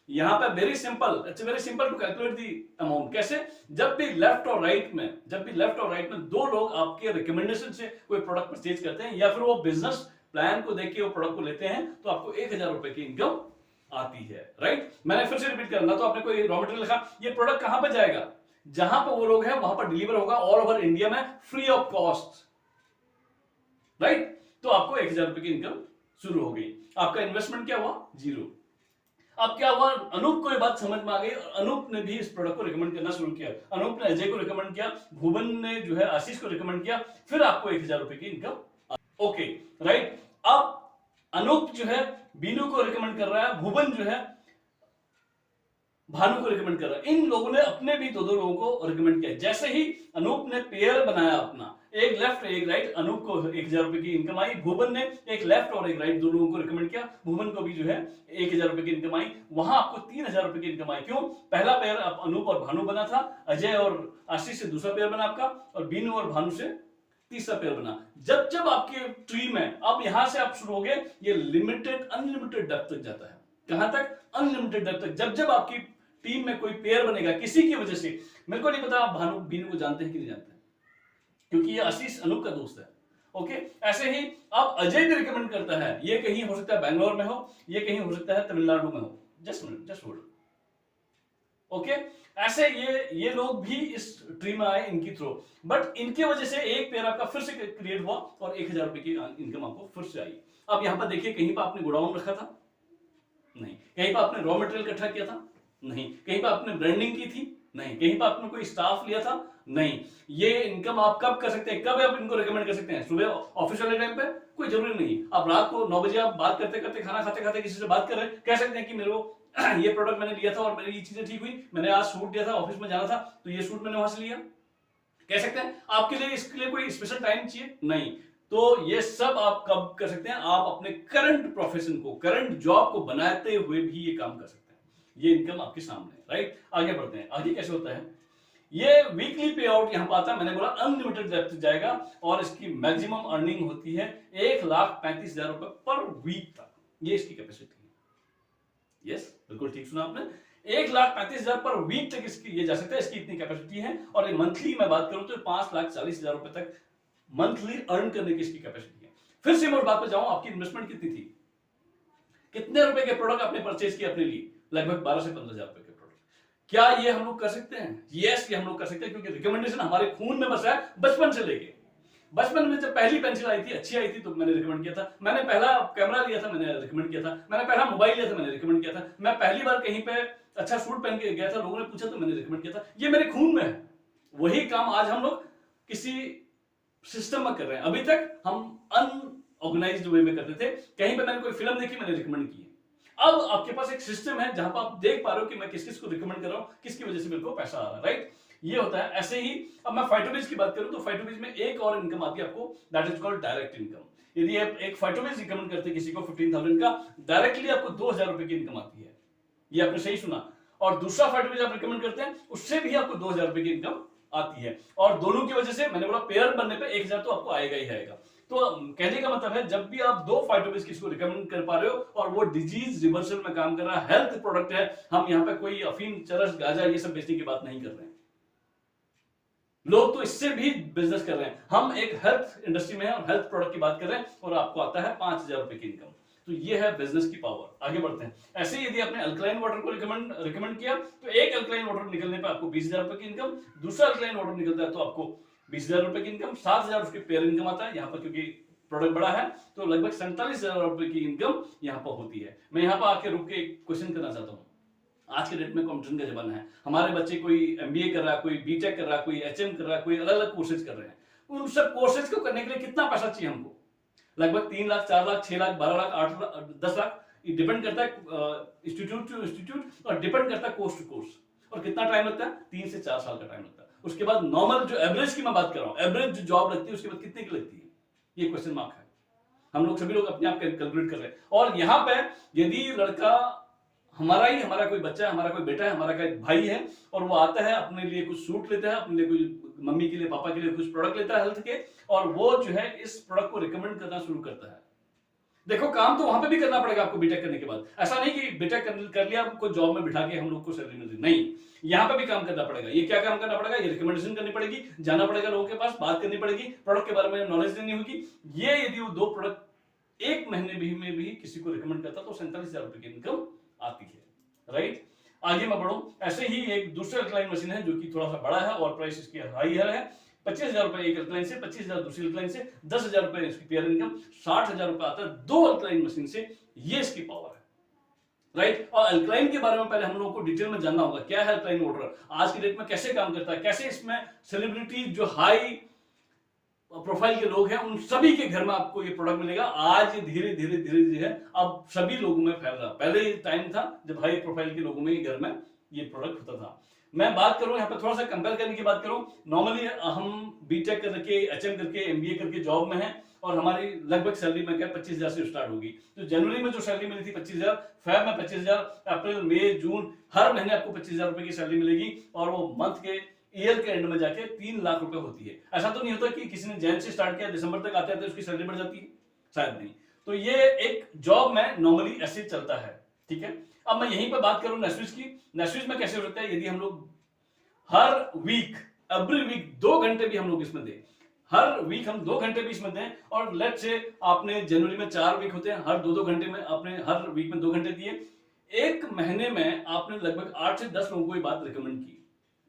यहां पर very simple, it's very simple to calculate the amount. कैसे, जब भी लेफ्ट और राइट में दो लोग आपके रिकमेंडेशन से कोई प्रोडक्ट परचेज करते हैं या फिर वो बिजनेस प्लान को देख के वो प्रोडक्ट को लेते हैं, तो आपको 1000 रुपए की इनकम आती है, राइट। मैंने फिर से रिपीट करना, तो आपने कोई रॉ मटेरियल लिखा, ये प्रोडक्ट कहां पर जाएगा, जहां पर वो लोग हैं वहां पर डिलीवर होगा ऑल ओवर इंडिया में फ्री ऑफ कॉस्ट, राइट। तो आपको 1000 रुपए की इनकम शुरू हो गई। आपका इन्वेस्टमेंट क्या हुआ, 0। अब क्या हुआ, अनूप को ये बात समझ में आ गई और अनूप ने भी इस प्रोडक्ट को रिकमेंड करना शुरू किया। अनूप ने अजय को रिकमेंड किया, भुवन ने जो है आशीष को रिकमेंड किया, फिर आपको 1000 रुपए की इनकम। Okay, right. अब अनूप जो है बीनू को रिकमेंड कर रहा है, भुवन जो है भानु को रिकमेंड कर रहा है। इन लोगों ने अपने भी दो लोगों को रिकमेंड किया। जैसे ही अनूप ने पेयर बनाया अपना, एक लेफ्ट एक राइट, अनूप को 1000 रुपए की इनकम आई। भुवन ने एक लेफ्ट और एक राइट दो लोगों को रिकमेंड किया, भुवन को भी जो है 1000 रुपए की इनकम आई। वहां आपको 3000 रुपए की इनकम आई। क्यों, पहला पेयर अनूप और भानु बना था, अजय और आशीष से दूसरा पेयर बना आपका, और बीनू और भानु से तीसरा पेयर बना। जब जब आपके ट्री में, अब यहां से आप शुरू हो गए, ये लिमिटेड अनलिमिटेड डेप्थ तक जाता है। कहां तक, अनलिमिटेड डेप्थ तक। जब जब आपकी टीम में कोई पेयर बनेगा किसी की वजह से, मेरे को नहीं पता आप भानु बीनू को जानते हैं कि नहीं जानते, क्योंकि ये आशीष अनूप का दोस्त है। ओके, ऐसे ही अब अजय भी रिकमेंड करता है, ये कहीं हो सकता है बैंगलोर में हो, ये कहीं हो सकता है तमिलनाडु में हो, जस्ट होल्ड। ओके, ऐसे ये लोग भी इस ट्री में आए इनकी थ्रू, बट इनकी वजह से एक पेयर आपका फिर से क्रिएट हुआ और 1000 रुपए की इनकम आपको फिर से आई। अब यहां पर देखिए, कहीं पर आपने गोडाउन रखा था, नहीं। कहीं पर आपने रॉ मटेरियल इकट्ठा किया था, नहीं। कहीं पर आपने ब्रांडिंग की थी, नहीं। कहीं पर आपने कोई स्टाफ लिया था, नहीं। ये इनकम आप कब कर सकते हैं, कब आप इनको रिकमेंड कर सकते हैं, सुबह ऑफिस वाले टाइम पे, कोई जरूरी नहीं। आप रात को 9 बजे आप बात करते करते, खाना खाते खाते किसी से बात कर रहे हैं, कह सकते हैं कि मेरे को ये प्रोडक्ट मैंने लिया था और मेरी ये चीजें ठीक हुई, मैंने आज सूट लिया था, ऑफिस में जाना था, तो ये सूट मैंने वहां से लिया, कह सकते हैं। आपके लिए इसके लिए कोई स्पेशल टाइम चाहिए, नहीं। तो ये सब आप कब कर सकते हैं, आप अपने करंट प्रोफेशन को, करंट जॉब को बनाते हुए भी ये काम कर सकते हैं। ये इनकम आपके सामने, राइट। आगे बढ़ते हैं, आगे कैसे होता है, ये वीकली पे आउट यहां पर आता है। मैंने बोला अनलिमिटेड डेप्थ जाएगा और इसकी मैक्सिमम अर्निंग होती है 1,35,000 रुपए पर वीक तक, ये इसकी कैपेसिटी है। यस, बिल्कुल ठीक सुना आपने, 1,35,000 पर वीक तक इसकी ये जा सकता है, इसकी इतनी कैपेसिटी है। और मंथली मैं बात करूं तो 5,40,000 रुपए तक मंथली अर्न करने की इसकी कैपेसिटी है। फिर से मैं बात पर जाऊं, आपकी इन्वेस्टमेंट कितनी थी, कितने रुपए के प्रोडक्ट आपने परचेज किए अपने लिए, लगभग 12 से 15,000 रुपए के प्रोडक्ट। क्या ये हम लोग कर सकते हैं, यस, ये हम लोग कर सकते हैं, क्योंकि रिकमेंडेशन हमारे खून में बसा है बचपन से लेके। बचपन में जब पहली पेंसिल आई थी, अच्छी आई थी, तो मैंने रिकमेंड किया था। मैंने पहला कैमरा लिया था, मैंने रिकमेंड किया था। मैंने पहला मोबाइल लिया था, मैंने रिकमेंड किया था। मैं पहली बार कहीं पे अच्छा सूट पहन के गया था, लोगों ने पूछा तो मैंने रिकमेंड किया था। ये मेरे खून में है। वही काम आज हम लोग किसी सिस्टम में कर रहे हैं। अभी तक हम अनऑर्गेनाइज्ड वे में करते थे, कहीं पे मैंने कोई फिल्म देखी, मैंने रिकमेंड की। अब आपके पास एक सिस्टम है जहां पर आप देख पा रहे हो कि मैं किस किस को रिकमेंड कर रहा हूं, किसकी वजह से मेरे को पैसा आ रहा है, राइट। ये होता है। ऐसे ही अब मैं फाइटोबिज की बात करूं तो फाइटोबिज में एक और इनकम आती है आपको, that is called direct income. यदि आप एक फाइटोबिज रिकमेंड करते हैं किसी को 15,000 का, डायरेक्टली आपको 2,000 रुपए की इनकम आती है। ये आपने सही सुना। और दूसरा फाइटोबिज आप रिकमेंड करते हैं, उससे भी आपको 2,000 रुपए की इनकम आती है। और दोनों की वजह से मैंने बोला पेयर बनने पे 1,000 तो आपको आएगा ही आएगा। तो कहने का मतलब है, जब भी आप दो फाइटोबिज किसी को रिकमेंड कर पा रहे हो और वो डिजीज रिवर्सल में काम कर रहा है, हेल्थ प्रोडक्ट है, हम यहाँ पे कोई अफीम, चरस, गांजा ये सब बेचने की बात नहीं कर रहे हैं। लोग तो इससे भी बिजनेस कर रहे हैं। हम एक हेल्थ इंडस्ट्री में हैं और हेल्थ प्रोडक्ट की बात कर रहे हैं और आपको आता है 5,000 रुपए की इनकम। तो ये है बिजनेस की पावर। आगे बढ़ते हैं। ऐसे ही यदि आपने अल्कलाइन वाटर को रिकमेंड किया तो एक अल्कलाइन वाटर निकलने पर आपको 20,000 रुपए की इनकम, दूसरा अल्कलाइन वाटर निकलता है तो आपको 20,000 रुपए की इनकम, 7,000 उसकी पेयर इनकम आता है। यहाँ पर क्योंकि प्रोडक्ट बड़ा है तो लगभग 47,000 रुपए की इनकम यहाँ पर होती है। मैं यहाँ पर आके रुक के क्वेश्चन करना चाहता हूँ। आज के डेट में कंप्यूटर का जमाना है, हमारे बच्चे कोई एमबीए कर रहा है, कोई बीटेक कर रहा है, कोई एचएम कर रहा है, कोई अलग अलग कोर्सेज कर रहे हैं। उन सब कोर्सेज को करने के लिए कितना पैसा चाहिए हमको? लगभग 3 लाख, 4 लाख, 6 लाख, 12 लाख, 8 लाख, 10 लाख, डिपेंड करता है इंस्टीट्यूट टू इंस्टीट्यूट और डिपेंड करता है कोर्स टू कोर्स। और कितना टाइम लगता है? 3 से 4 साल का टाइम लगता है। उसके बाद नॉर्मल जो एवरेज की मैं बात कर रहा हूं, एवरेज जो जॉब लगती है उसके बाद कितने की लगती है, ये क्वेश्चन मार्क है। हम लोग सभी लोग अपने आप कैलकुलेट कर रहे हैं। और यहां पे यदि लड़का हमारा कोई बच्चा है, हमारा कोई बेटा है, हमारा कोई भाई है, और वो आता है अपने लिए कुछ सूट लेता है, अपने लिए कोई मम्मी के लिए पापा के लिए कुछ प्रोडक्ट लेता है हेल्थ के, और वो जो है इस प्रोडक्ट को रिकमेंड करना शुरू करता है। देखो काम तो वहां पे भी करना पड़ेगा आपको बीटेक करने के बाद, ऐसा नहीं कि बीटेक कर लिया आपको जॉब में बिठा के हम लोग को सैलरी मिल रही, नहीं, यहाँ पे भी काम करना पड़ेगा। ये क्या काम करना पड़ेगा, ये रिकमेंडेशन करनी पड़ेगी, जाना पड़ेगा लोगों के पास, बात करनी पड़ेगी, प्रोडक्ट के बारे में नॉलेज देनी होगी। ये यदि वो 2 प्रोडक्ट एक महीने में भी किसी को रिकमेंड करता तो 47,000 रुपए की इनकम आती है, राइट। आगे मैं बढ़ूं, ऐसे ही एक दूसरा अल्कलाइन मशीन है जो कि थोड़ा सा बड़ा है और प्राइस इसकी हाई है। 25,000 रुपए एक अल्कलाइन से, 25,000 दूसरी अल्कलाइन से, 10,000 रुपए इसकी पेयर इनकम, 60,000 रुपए आता है 2 अल्कलाइन मशीन से। ये इसकी पावर है, राइट। और अल्कलाइन के बारे में पहले हम लोगों को डिटेल में जानना होगा, क्या है अल्कलाइन वाटर, आज की डेट में कैसे काम करता है, कैसे इसमें सेलिब्रिटी जो हाई प्रोफाइल के लोग हैं उन सभी के घर में आपको ये प्रोडक्ट मिलेगा। आज धीरे धीरे धीरे धीरे अब सभी लोगों में फैल रहा। पहले टाइम था जब हाई प्रोफाइल के लोगों में घर में ये प्रोडक्ट होता था। मैं बात करूं यहाँ पे थोड़ा सा कंपेयर करने की बात करूं, नॉर्मली हम बीटेक करके, एचएम करके, एमबीए करके जॉब में हैं और हमारी लगभग सैलरी में क्या 25,000 से स्टार्ट होगी। तो जनवरी में जो सैलरी मिली थी 25,000, फेब में 25,000, अप्रैल, मई, जून, हर महीने आपको 25,000 रुपए की सैलरी मिलेगी और वो मंथ के ईयर के एंड में जाके 3 लाख रुपए होती है। ऐसा तो नहीं होता कि किसी ने जैन से स्टार्ट किया दिसंबर तक आते आते उसकी सैलरी बढ़ जाती है, शायद नहीं। तो ये एक जॉब में नॉर्मली ऐसे चलता है, ठीक है। अब मैं यहीं पर बात करूं नेस्विच की, नेस्विच में कैसे हो सकता है, यदि हम लोग हर वीक, एवरी वीक 2 घंटे भी हम लोग इसमें दें, हर वीक हम 2 घंटे भी इसमें दें, और लेट्स से आपने जनवरी में 4 वीक होते हैं, हर 2-2 घंटे में आपने हर वीक में 2 घंटे दिए, एक महीने में आपने लगभग 8 से 10 लोगों को ये बात रिकमेंड की,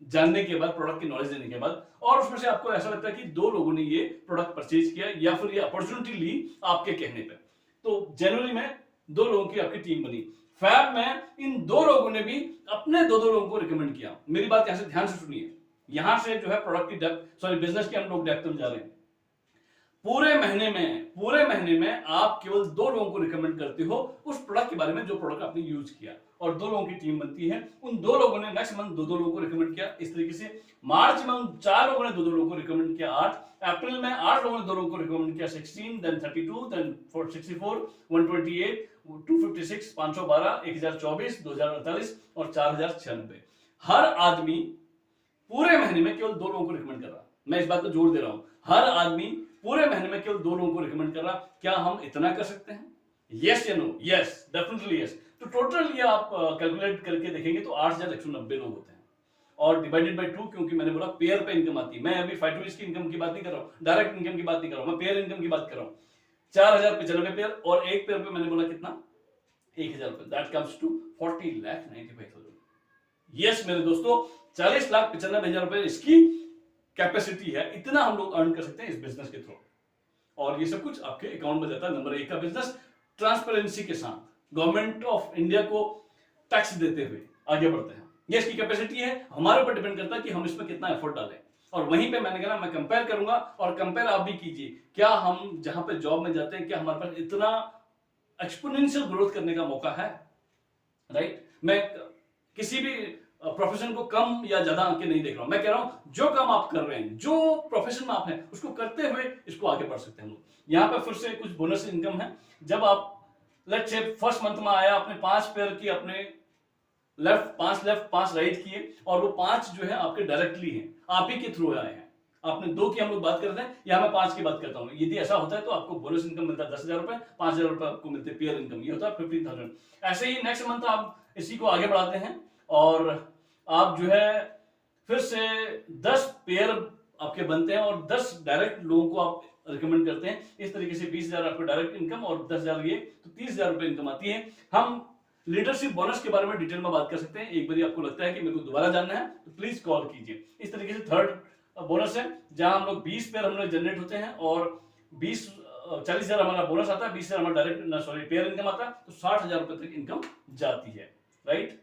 जानने के बाद, प्रोडक्ट की नॉलेज देने के बाद, और उसमें से आपको ऐसा लगता है कि 2 लोगों ने ये प्रोडक्ट परचेज किया या फिर ये अपॉर्चुनिटी ली आपके कहने पे। तो जनवरी में 2 लोगों की आपकी टीम बनी, फैब में इन 2 लोगों ने भी अपने 2-2 लोगों को रिकमेंड किया। मेरी बात यहां से ध्यान से सुनिए, यहां से जो है प्रोडक्ट की डेप्थ, सॉरी बिजनेस की हम लोग डेप्थ में जा रहे हैं। पूरे महीने में आप केवल 2 लोगों को रिकमेंड करते हो उस प्रोडक्ट के बारे में जो प्रोडक्ट आपने यूज किया, और 2 लोगों की टीम बनती है। उन 2 लोगों ने नेक्स्ट मंथ 2-2 लोगों को रिकमेंड किया। इस तरीके से मार्च में 4 लोगों ने 2-2 लोगों को रिकमेंड किया, 8 अप्रैल में 8 लोगों ने 2 लोगों को रिकमेंड किया, 16, देन 32, देन 64, 128, 256, 512, 1024, 2048 और 4096। हर आदमी पूरे महीने में केवल 2 लोगों को रिकमेंड कर रहा। मैं इस बात को जोर दे रहा हूं, हर आदमी पूरे महीने में केवल 2 लोगों को रिकमेंड कर रहा। क्या हम इतना कर सकते हैं? यस या नो? Yes, definitely yes. तो टोटल ये आप कैलकुलेट करके देखेंगे तो 8,190 लोग होते हैं, और डिवाइडेड बाय 2, क्योंकि मैंने बोला पेयर पे इनकम आती है। मैं अभी फाइटोलिस की इनकम की बात नहीं कर रहा हूं, डायरेक्ट इनकम की बात नहीं कर रहा हूं, मैं पेयर इनकम की बात कर रहा हूं। 4,095 पेयर, और एक पेयर पे मैंने बोला कितना, 1,000 रुपए, दैट कम्स टू 40,95,000। यस मेरे दोस्तों, 40,95,000 रुपए इसकी कैपेसिटी है, इतना हम लोग अर्न कर सकते हैं इस बिजनेस के थ्रू, और ये सब कुछ आपके अकाउंट में जाता है। नंबर 1 का बिजनेस ट्रांसपेरेंसी के साथ, गवर्नमेंट ऑफ इंडिया को टैक्स देते हुए आगे बढ़ते हैं। ये इसकी कैपेसिटी है, हमारे ऊपर डिपेंड करता है कि हम इसमें कितना एफर्ट डालें। और वहीं पे मैंने कहा मैं कंपेयर करूंगा, और कंपेयर आप भी कीजिए, क्या हम जहां पे जॉब में जाते हैं क्या हमारे पास इतना एक्सपोनेंशियल ग्रोथ करने का मौका है, राइट। मैं किसी भी प्रोफेशन को कम या ज्यादा आके नहीं देख रहा हूं, मैं कह रहा हूं जो काम आप कर रहे हैं, जो प्रोफेशन में आप हैं, उसको करते हुए इसको आगे बढ़ सकते हैं हम लोग। यहां पे फिर से कुछ बोनस इनकम है। जब आप लेट्स से फर्स्ट मंथ में आया, आपने 5 पेयर की, अपने लेफ्ट 5 राइट किए, और वो 5 जो है आपके डायरेक्टली हैं, आप ही के थ्रू आए हैं। आपने 2 की हम लोग बात करते हैं, यहां मैं 5 की बात करता हूं। यदि ऐसा होता है तो आपको बोनस इनकम मिलता है 10,000 रुपए, 5,000 रुपए आपको मिलते हैं पेयर इनकम, ये होता है 15,000। ऐसे ही नेक्स्ट मंथ आप इसी को आगे बढ़ाते हैं, और आप जो है फिर से 10 पेयर आपके बनते हैं, और 10 डायरेक्ट लोगों को आप रिकमेंड करते हैं। इस तरीके से 20,000 आपको डायरेक्ट इनकम और 10,000 ये, तो 30,000 रुपए इनकम आती है। हम लीडरशिप बोनस के बारे में डिटेल में बात कर सकते हैं। एक बार आपको लगता है कि मेरे को दोबारा जानना है तो प्लीज कॉल कीजिए। इस तरीके से थर्ड बोनस है, जहां हम लोग 20 पेयर हम लोग जनरेट होते हैं, और 40,000 हमारा बोनस आता है, 20,000 हमारा डायरेक्ट पेयर इनकम आता है, तो 60,000 रुपए तक इनकम जाती है, राइट।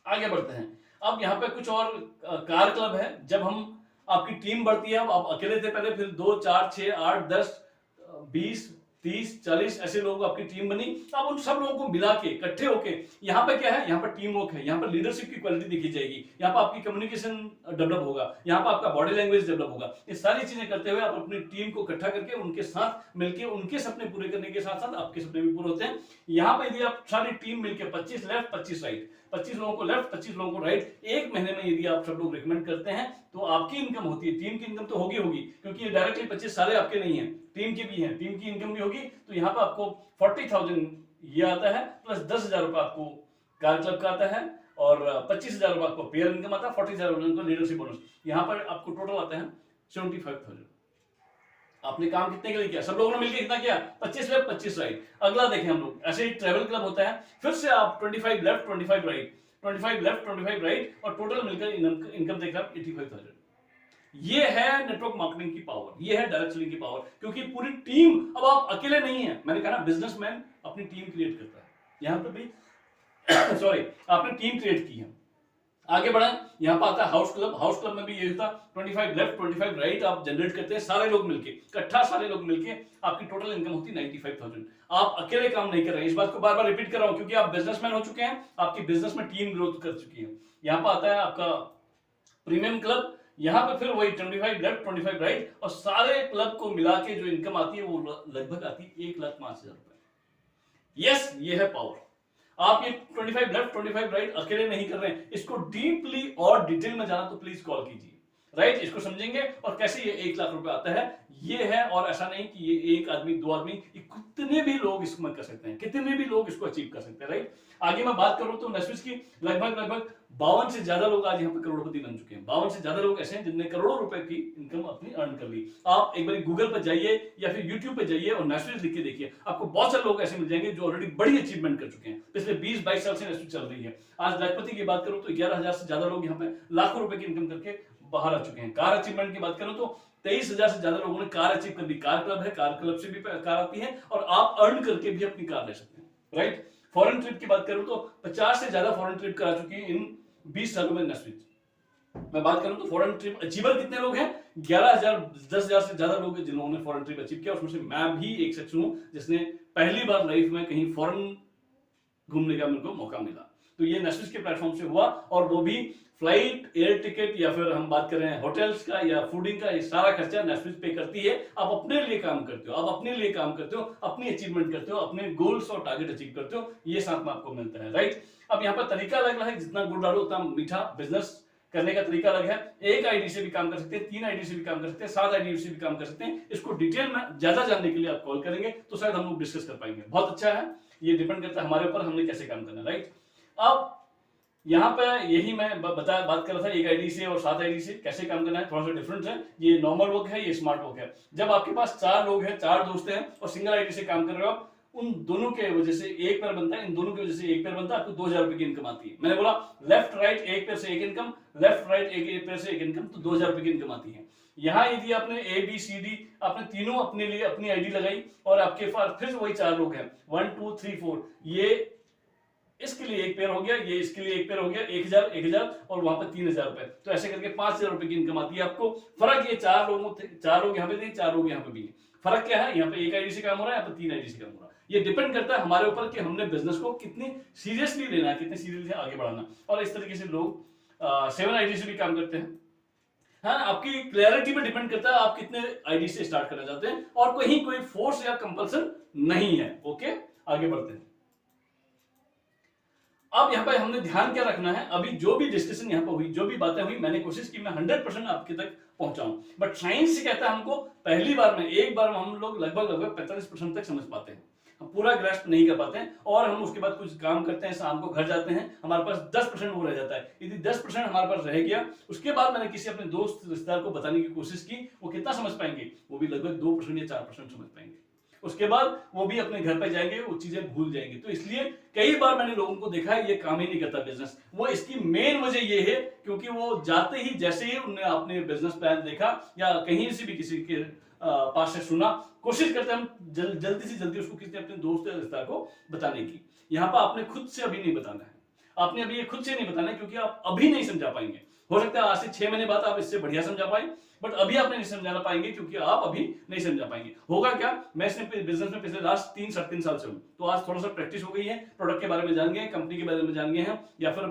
आगे बढ़ते हैं। अब यहाँ पे कुछ और कार क्लब है। जब हम आपकी टीम बढ़ती है, आप अकेले थे पहले, फिर 2, 4, 6, 8, 10, 20, 30-40 ऐसे लोग आपकी टीम बनी। अब उन सब लोगों को मिला के इकट्ठे होके यहाँ पे क्या है, यहाँ पर टीम वर्क है, यहाँ पर लीडरशिप की क्वालिटी देखी जाएगी, यहाँ पर आपकी कम्युनिकेशन डेवलप होगा, यहाँ पर आपका बॉडी लैंग्वेज डेवलप होगा। ये सारी चीजें करते हुए आप अपनी टीम को इकट्ठा करके उनके साथ मिलकर उनके सपने पूरे करने के साथ साथ आपके सपने भी पूरे होते हैं। यहाँ पर यदि आप सारी टीम मिलकर 25 लेफ्ट 25 राइट, 25 लोगों को लेफ्ट 25 लोगों को राइट, एक महीने में यदि आप सब लोग रिकमेंड करते हैं तो आपकी इनकम होती है, टीम की इनकम तो होगी क्योंकि ये डायरेक्टली 25 सारे आपके नहीं है, टीम की भी है, टीम की इनकम भी होगी। तो यहाँ पे आपको 40,000 ये आता है, प्लस 10,000 रुपए आपको कार क्लब का आता है और 25,000 रुपए आपको पेयर इनकम आता है, 40,000 रुपए लीडरशिप बोनस। यहाँ पर आपको टोटल आता है 75,000। आपने काम कितने के लिए किया, सब लोगों ने मिलकर कितना किया, 25 लेफ्ट 25 राइट। अगला देखें हम लोग, ऐसे ही ट्रेवल क्लब होता है, फिर से आप 25 लेफ्ट 25 राइट, 25 लेफ्ट 25 राइट और टोटल मिलकर इनकम देख रहे हैं 85,000। ये है नेटवर्क मार्केटिंग की पावर, ये है डायरेक्ट सेलिंग की पावर, क्योंकि पूरी टीम, अब आप अकेले नहीं है। मैंने कहा ना बिजनेसमैन अपनी टीम क्रिएट करता है, यहां पर भी सॉरी आपने टीम क्रिएट की है। आगे बढ़े, यहाँ पर आता है हाउस क्लब। हाउस क्लब में भी ये होता 25 लेफ्ट 25 राइट आप जनरेट करते हैं सारे लोग मिलके, इकट्ठा सारे लोग मिलके, आपकी टोटल इनकम होती है 95,000। आप अकेले काम नहीं कर रहे हैं, इस बात को बार बार रिपीट कर रहा हूं क्योंकि आप बिजनेसमैन हो चुके हैं, आपकी बिजनेस में टीम ग्रोथ कर चुकी है। यहाँ पर आता है आपका प्रीमियम क्लब, यहाँ पे फिर वही 25 लेफ्ट 25 राइट और सारे क्लब को मिला के जो इनकम आती है वो लगभग आती है 1,05,000 रुपए। यस, ये है पावर। आप ये 25 लेफ्ट 25 राइट अकेले नहीं कर रहे हैं, इसको डीपली और डिटेल में जाना तो प्लीज कॉल कीजिए, राइट। इसको समझेंगे और कैसे ये 1,00,000 रुपए आता है, ये है। और ऐसा नहीं कि ये एक आदमी दो आदमी, कितने भी लोग इसको कर सकते हैं, कितने भी लोग इसको अचीव कर सकते हैं, राइट। आगे मैं बात करूं तो नेस्विच की लगभग 52 से ज्यादा लोग आज यहाँ पे करोड़पति बन चुके हैं। 52 से ज्यादा लोग ऐसे हैं जिनने करोड़ों रुपए की इनकम अपनी अर्न कर ली। आप एक बार गूगल पर जाइए या फिर यूट्यूब पे जाइए और नेस्विच लिख के देखिए, आपको बहुत सारे लोग ऐसे मिल जाएंगे जो ऑलरेडी बड़ी अचीवमेंट कर चुके हैं। पिछले 20-22 साल से नेस्विच चल रही है। आज लखपति की बात करूं तो 11,000 से ज्यादा लोग यहाँ पे लाखों रुपए की इनकम करके बाहर आ चुके हैं। कार अचीवमेंट की बात करूं तो 23,000 से ज्यादा लोगों ने कार अचीव कर ली। कार क्लब है, कार क्लब से भी कार आती है और आप अर्न करके भी अपनी कार ले सकते हैं, राइट। फॉरेन ट्रिप की बात करूं तो 50 से ज्यादा फॉरेन ट्रिप करा चुकी है इन 20 सालों में नेस्विच। मैं बात करूं तो फॉरेन ट्रिप अचीवर कितने लोग हैं, 11,000 10,000 से ज्यादा लोग हैं जिन्होंने फॉरेन ट्रिप अचीव किया। उसमें से मैं भी एक शख्स हूं जिसने पहली बार लाइफ में कहीं फॉरेन घूमने का मेरे को मौका मिला। तो ये नेस्विच के प्लेटफॉर्म से हुआ और वो भी फ्लाइट, एयर टिकट या फिर हम बात कर रहे हैं होटल्स का या फूडिंग का, ये सारा खर्चा नेस्विच पे करती है। आप अपने लिए काम करते हो, आप अपने लिए काम करते हो, अपनी अचीवमेंट करते हो, अपने गोल्स और टारगेट अचीव करते हो, ये साथ में आपको मिलता है, राइट। अब यहाँ पर तरीका अलग है, जितना गुड़ डालो उतना मीठा। बिजनेस करने का तरीका अलग है। एक आईडी से भी काम कर सकते हैं, 3 आईडी से भी काम कर सकते हैं, 7 आईडी से भी काम कर सकते हैं। इसको डिटेल में ज्यादा जानने के लिए आप कॉल करेंगे तो शायद हम लोग डिस्कस कर पाएंगे। बहुत अच्छा है, ये डिपेंड करता है हमारे ऊपर, हमने कैसे काम करना है, राइट। अब यहाँ पे यही मैं बात कर रहा था, एक आईडी से और 7 आईडी से कैसे काम करना है, थोड़ा सा डिफरेंट है। ये नॉर्मल वर्क है, ये स्मार्ट वर्क है। जब आपके पास 4 लोग हैं, 4 दोस्त हैं और सिंगल आईडी से काम कर रहे हो आप, उन दोनों के वजह से एक पैर बनता है, इन दोनों की वजह से एक पैर बनता है, आपको 2,000 रुपए की इनकम आती है। मैंने बोला लेफ्ट राइट एक पैर से एक इनकम, लेफ्ट राइट एक पैर से एक इनकम, तो 2,000 रुपए की इनकम आती है। यहाँ यदि आपने ए बी सी डी आपने तीनों अपने लिए अपनी आईडी लगाई और आपके पास फिर वही 4 लोग हैं, 1 2 3 4, ये इसके लिए एक पेयर हो गया, ये इसके लिए एक पेयर हो गया, 1,000 और वहां पर 3,000 रुपए, तो ऐसे करके 5,000 रुपए की इनकम आती है आपको। फर्क ये 4 लोग यहाँ पे थे, 4 लोग यहाँ पे भी है। फर्क क्या है, यहाँ पे एक आईडी से काम हो रहा है, यहाँ पे 3 आईडी से काम हो रहा है। ये डिपेंड करता है हमारे ऊपर कि हमने बिजनेस को कितनी सीरियसली लेना है, कितने सीरियसली आगे बढ़ाना। और इस तरीके से लोग 7 आईडी से भी काम करते हैं। हाँ, आपकी क्लैरिटी पे डिपेंड करता है आप कितने आईडी से स्टार्ट करना चाहते हैं और कहीं कोई फोर्स या कंपल्सन नहीं है। ओके, आगे बढ़ते हैं। अब यहाँ पे हमने ध्यान क्या रखना है, अभी जो भी डिस्कशन यहाँ पे हुई, जो भी बातें हुई, मैंने कोशिश की मैं 100% आपके तक पहुंचाऊं। बट साइंस से कहता है हमको पहली बार में, एक बार में हम लोग लगभग 45% तक समझ पाते हैं, हम पूरा ग्रास्प नहीं कर पाते हैं। और हम उसके बाद कुछ काम करते हैं, शाम को घर जाते हैं, हमारे पास 10% वो रह जाता है। यदि 10% हमारे पास रह गया, उसके बाद मैंने किसी अपने दोस्त रिश्तेदार को बताने की कोशिश की, वो कितना समझ पाएंगे, वो भी लगभग 2% या 4% समझ पाएंगे। उसके बाद वो भी अपने घर पे जाएंगे, वो चीजें भूल जाएंगे। तो इसलिए कई बार मैंने लोगों को देखा है ये काम ही नहीं करता बिजनेस। वो इसकी मेन वजह ये है क्योंकि वो जाते ही जैसे ही उन्होंने अपने बिजनेस प्लान देखा या कहीं से भी किसी के पास से सुना, कोशिश करते हैं हम जल्दी से जल्दी उसको किसी अपने दोस्त या रिश्तेदार को बताने की। यहाँ पर आपने खुद से अभी नहीं बताना है, आपने अभी ये खुद से नहीं बताना है क्योंकि आप अभी नहीं समझा पाएंगे। हो सकता है आज से 6 महीने बाद आप इससे बढ़िया समझा पाए, बट अभी आप नहीं समझा पाएंगे क्योंकि आप अभी नहीं समझा पाएंगे। होगा क्या, मैं इस बिजनेस में पिछले लास्ट 3-3.5 साल से हूं, तो आज थोड़ा सा प्रैक्टिस हो गई है, प्रोडक्ट के बारे में जान गए, कंपनी के बारे में जान गए हैं, या फिर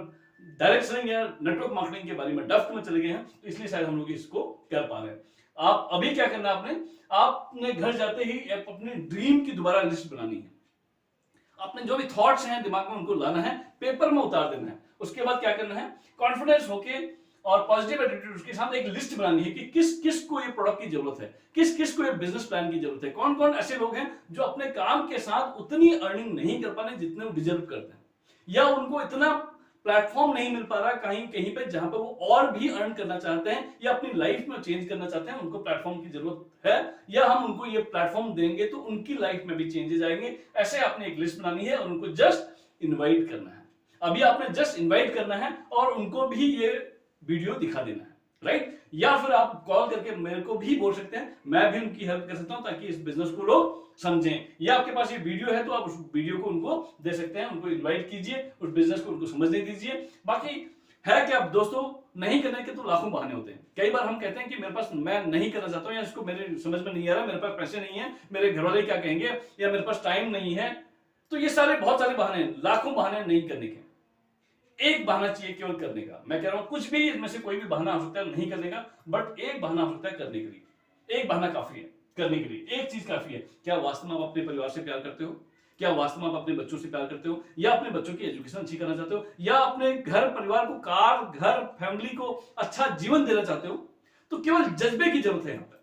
डायरेक्ट सेलिंग या नेटवर्क मार्केटिंग के बारे में डेप्थ में चले गए हैं, तो इसलिए शायद हम लोग इसको कर पा रहे हैं। आप अभी क्या करना है, आपने घर जाते ही अपने ड्रीम की दोबारा लिस्ट बनानी है। आपने जो भी थॉट्स हैं दिमाग में उनको लाना है, पेपर में उतार देना है। उसके बाद क्या करना है, कॉन्फिडेंस होके और पॉजिटिव एटीट्यूड के साथ एक लिस्ट बनानी है कि किस किस को ये प्रोडक्ट की जरूरत है, किस किस को ये बिजनेस प्लान की जरूरत है, कौन कौन ऐसे लोग हैं जो अपने काम के साथ उतनी अर्निंग नहीं कर पा रहे जितने वो डिजर्व करते हैं, या उनको इतना प्लेटफॉर्म नहीं मिल पा रहा कहीं कहीं पे जहां पे वो और भी अर्न करना चाहते हैं या अपनी लाइफ में चेंज करना चाहते हैं, उनको प्लेटफॉर्म की जरूरत है, या हम उनको ये प्लेटफॉर्म देंगे तो उनकी लाइफ में भी चेंजेस आएंगे। ऐसे आपने एक लिस्ट बनानी है और उनको जस्ट इनवाइट करना है। अभी आपने जस्ट इनवाइट करना है और उनको भी ये वीडियो दिखा देना है, राइट? या फिर आप कॉल करके मेरे को भी बोल सकते हैं, मैं भी उनकी हेल्प कर सकता हूं ताकि इस बिजनेस को लोग समझें। या आपके पास ये वीडियो है तो आप उस वीडियो को उनको दे सकते हैं, उनको इनवाइट कीजिए, उस बिजनेस को उनको समझने दीजिए। बाकी है क्या दोस्तों, नहीं करने के तो लाखों बहाने होते हैं। कई बार हम कहते हैं कि मेरे पास, मैं नहीं करना चाहता हूं, या इसको मेरे समझ में नहीं आ रहा, मेरे पास पैसे नहीं है, मेरे घर वाले क्या कहेंगे, या मेरे पास टाइम नहीं है। तो ये सारे बहुत सारे बहाने हैं, लाखों बहाने नहीं करने के। एक बहाना चाहिए केवल करने का। मैं कह रहा हूं कुछ भी इनमें से कोई भी बहाना हो सकता है नहीं करने का, बट एक बहाना हो सकता है करने के लिए। एक बहाना काफी है करने के लिए, एक चीज काफी है। क्या वास्तव में आप अपने परिवार से प्यार करते हो? क्या वास्तव में आप अपने बच्चों से प्यार करते हो, या अपने बच्चों की एजुकेशन अच्छी करना चाहते हो, या अपने घर परिवार को, कार, घर, फैमिली को अच्छा जीवन देना चाहते हो? तो केवल जज्बे की जरूरत है यहां पर।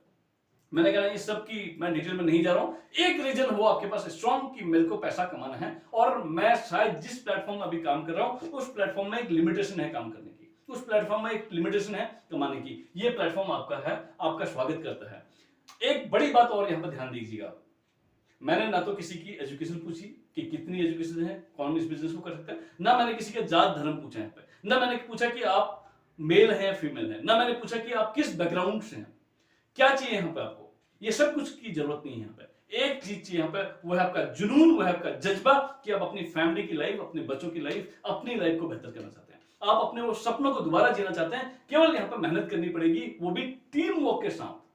मैंने कहा इस सब की मैं डिटेल में नहीं जा रहा हूं। एक रीजन हो आपके पास स्ट्रॉन्ग कि मेरे को पैसा कमाना है, और मैं शायद जिस प्लेटफॉर्म में अभी काम कर रहा हूं उस प्लेटफॉर्म में एक लिमिटेशन है काम करने की, उस प्लेटफॉर्म में एक लिमिटेशन है कमाने की। ये प्लेटफॉर्म आपका है, आपका स्वागत करता है। एक बड़ी बात और यहां पर ध्यान दीजिएगा, मैंने ना तो किसी की एजुकेशन पूछी कि कितनी एजुकेशन है, कौन इस बिजनेस को कर सकता है, ना मैंने किसी का जात धर्म पूछा है, ना मैंने पूछा कि आप मेल है फीमेल है, ना मैंने पूछा कि आप किस बैकग्राउंड से हैं, क्या चाहिए यहां पे आपको। ये सब कुछ की जरूरत नहीं है यहां पे। एक चीज चाहिए यहां पे, वो है आपका जुनून, वो है आपका जज्बा कि आप अपनी फैमिली की लाइफ, अपने बच्चों की लाइफ, अपनी लाइफ को बेहतर करना चाहते हैं, आप अपने वो सपनों को दोबारा जीना चाहते हैं। केवल यहां पे मेहनत करनी पड़ेगी, वो भी टीम वर्क के साथ।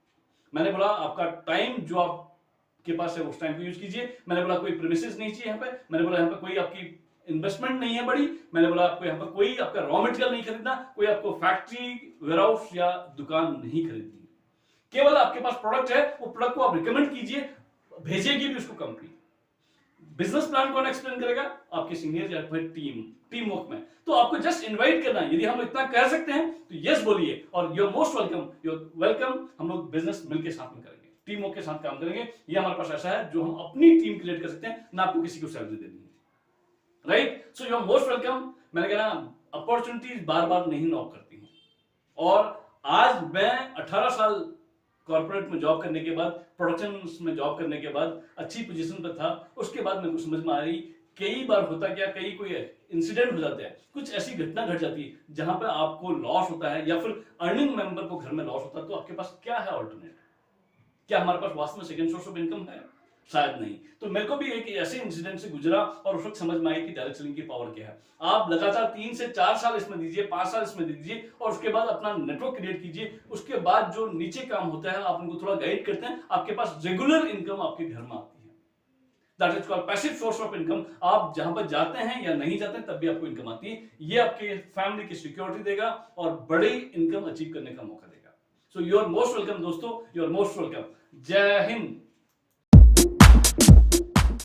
मैंने बोला आपका टाइम जो आपके पास है उस टाइम को यूज कीजिए। मैंने बोला कोई प्रीमिसेस नहीं चाहिए यहां पे। मैंने बोला यहां पे कोई आपकी इन्वेस्टमेंट नहीं है बड़ी। मैंने बोला आपको यहां पे कोई आपका रॉ मटेरियल नहीं खरीदना, कोई आपको फैक्ट्री, वेयरहाउस या दुकान नहीं खरीदनी। केवल आपके पास प्रोडक्ट है, वो प्रोडक्ट को आप रिकमेंड कीजिए, भेजेगी भी उसको कंपनी। बिजनेस प्लान कौन एक्सप्लेन करेगा? आपके सीनियर या फिर टीम वर्क में। तो आपको जस्ट इनवाइट करना है। यदि हम इतना कह सकते हैं तो यस बोलिए, और you are most welcome, you are welcome. हम लोग बिजनेस मिलकर साथ में करेंगे, टीम वर्क के साथ काम करेंगे। ये हमारे पास ऐसा है जो हम अपनी टीम क्रिएट कर सकते हैं, ना आपको किसी को सैलरी देनी है, right? So you are most welcome. मैंने कहा अपॉर्चुनिटीज बार बार नहीं नॉक करती हैं, और आज मैं 18 साल कॉर्पोरेट में जॉब करने के बाद, प्रोडक्शन में जॉब करने के बाद अच्छी पोजीशन पर था। उसके बाद मेरे को समझ में आ रही, कई बार होता क्या, कई कोई इंसिडेंट हो जाता है, कुछ ऐसी घटना घट जाती है जहां पर आपको लॉस होता है, या फिर अर्निंग मेंबर को घर में लॉस होता है, तो आपके पास क्या है ऑल्टरनेट? क्या हमारे पास वास्तव में सेकंड सोर्स ऑफ इनकम है? शायद नहीं। तो मेरे को भी एक ऐसे इंसिडेंट से गुजरा और उस वक्त समझ में आई कि डायरेक्ट सेलिंग की पावर क्या है। आप लगातार 3 से 4 साल इसमें दीजिए, 5 साल इसमें दीजिए, और उसके बाद अपना नेटवर्क क्रिएट कीजिए। उसके बाद जो नीचे काम होता है आप उनको थोड़ा गाइड करते हैं, आपके पास रेगुलर इनकम आपके घर में आती है। That is called passive source of income. आप जहां पर जाते हैं या नहीं जाते हैं तब भी आपको इनकम आती है। ये आपके फैमिली की सिक्योरिटी देगा और बड़ी इनकम अचीव करने का मौका देगा। So you are most welcome दोस्तों, यू आर मोस्ट वेलकम। जय हिंद।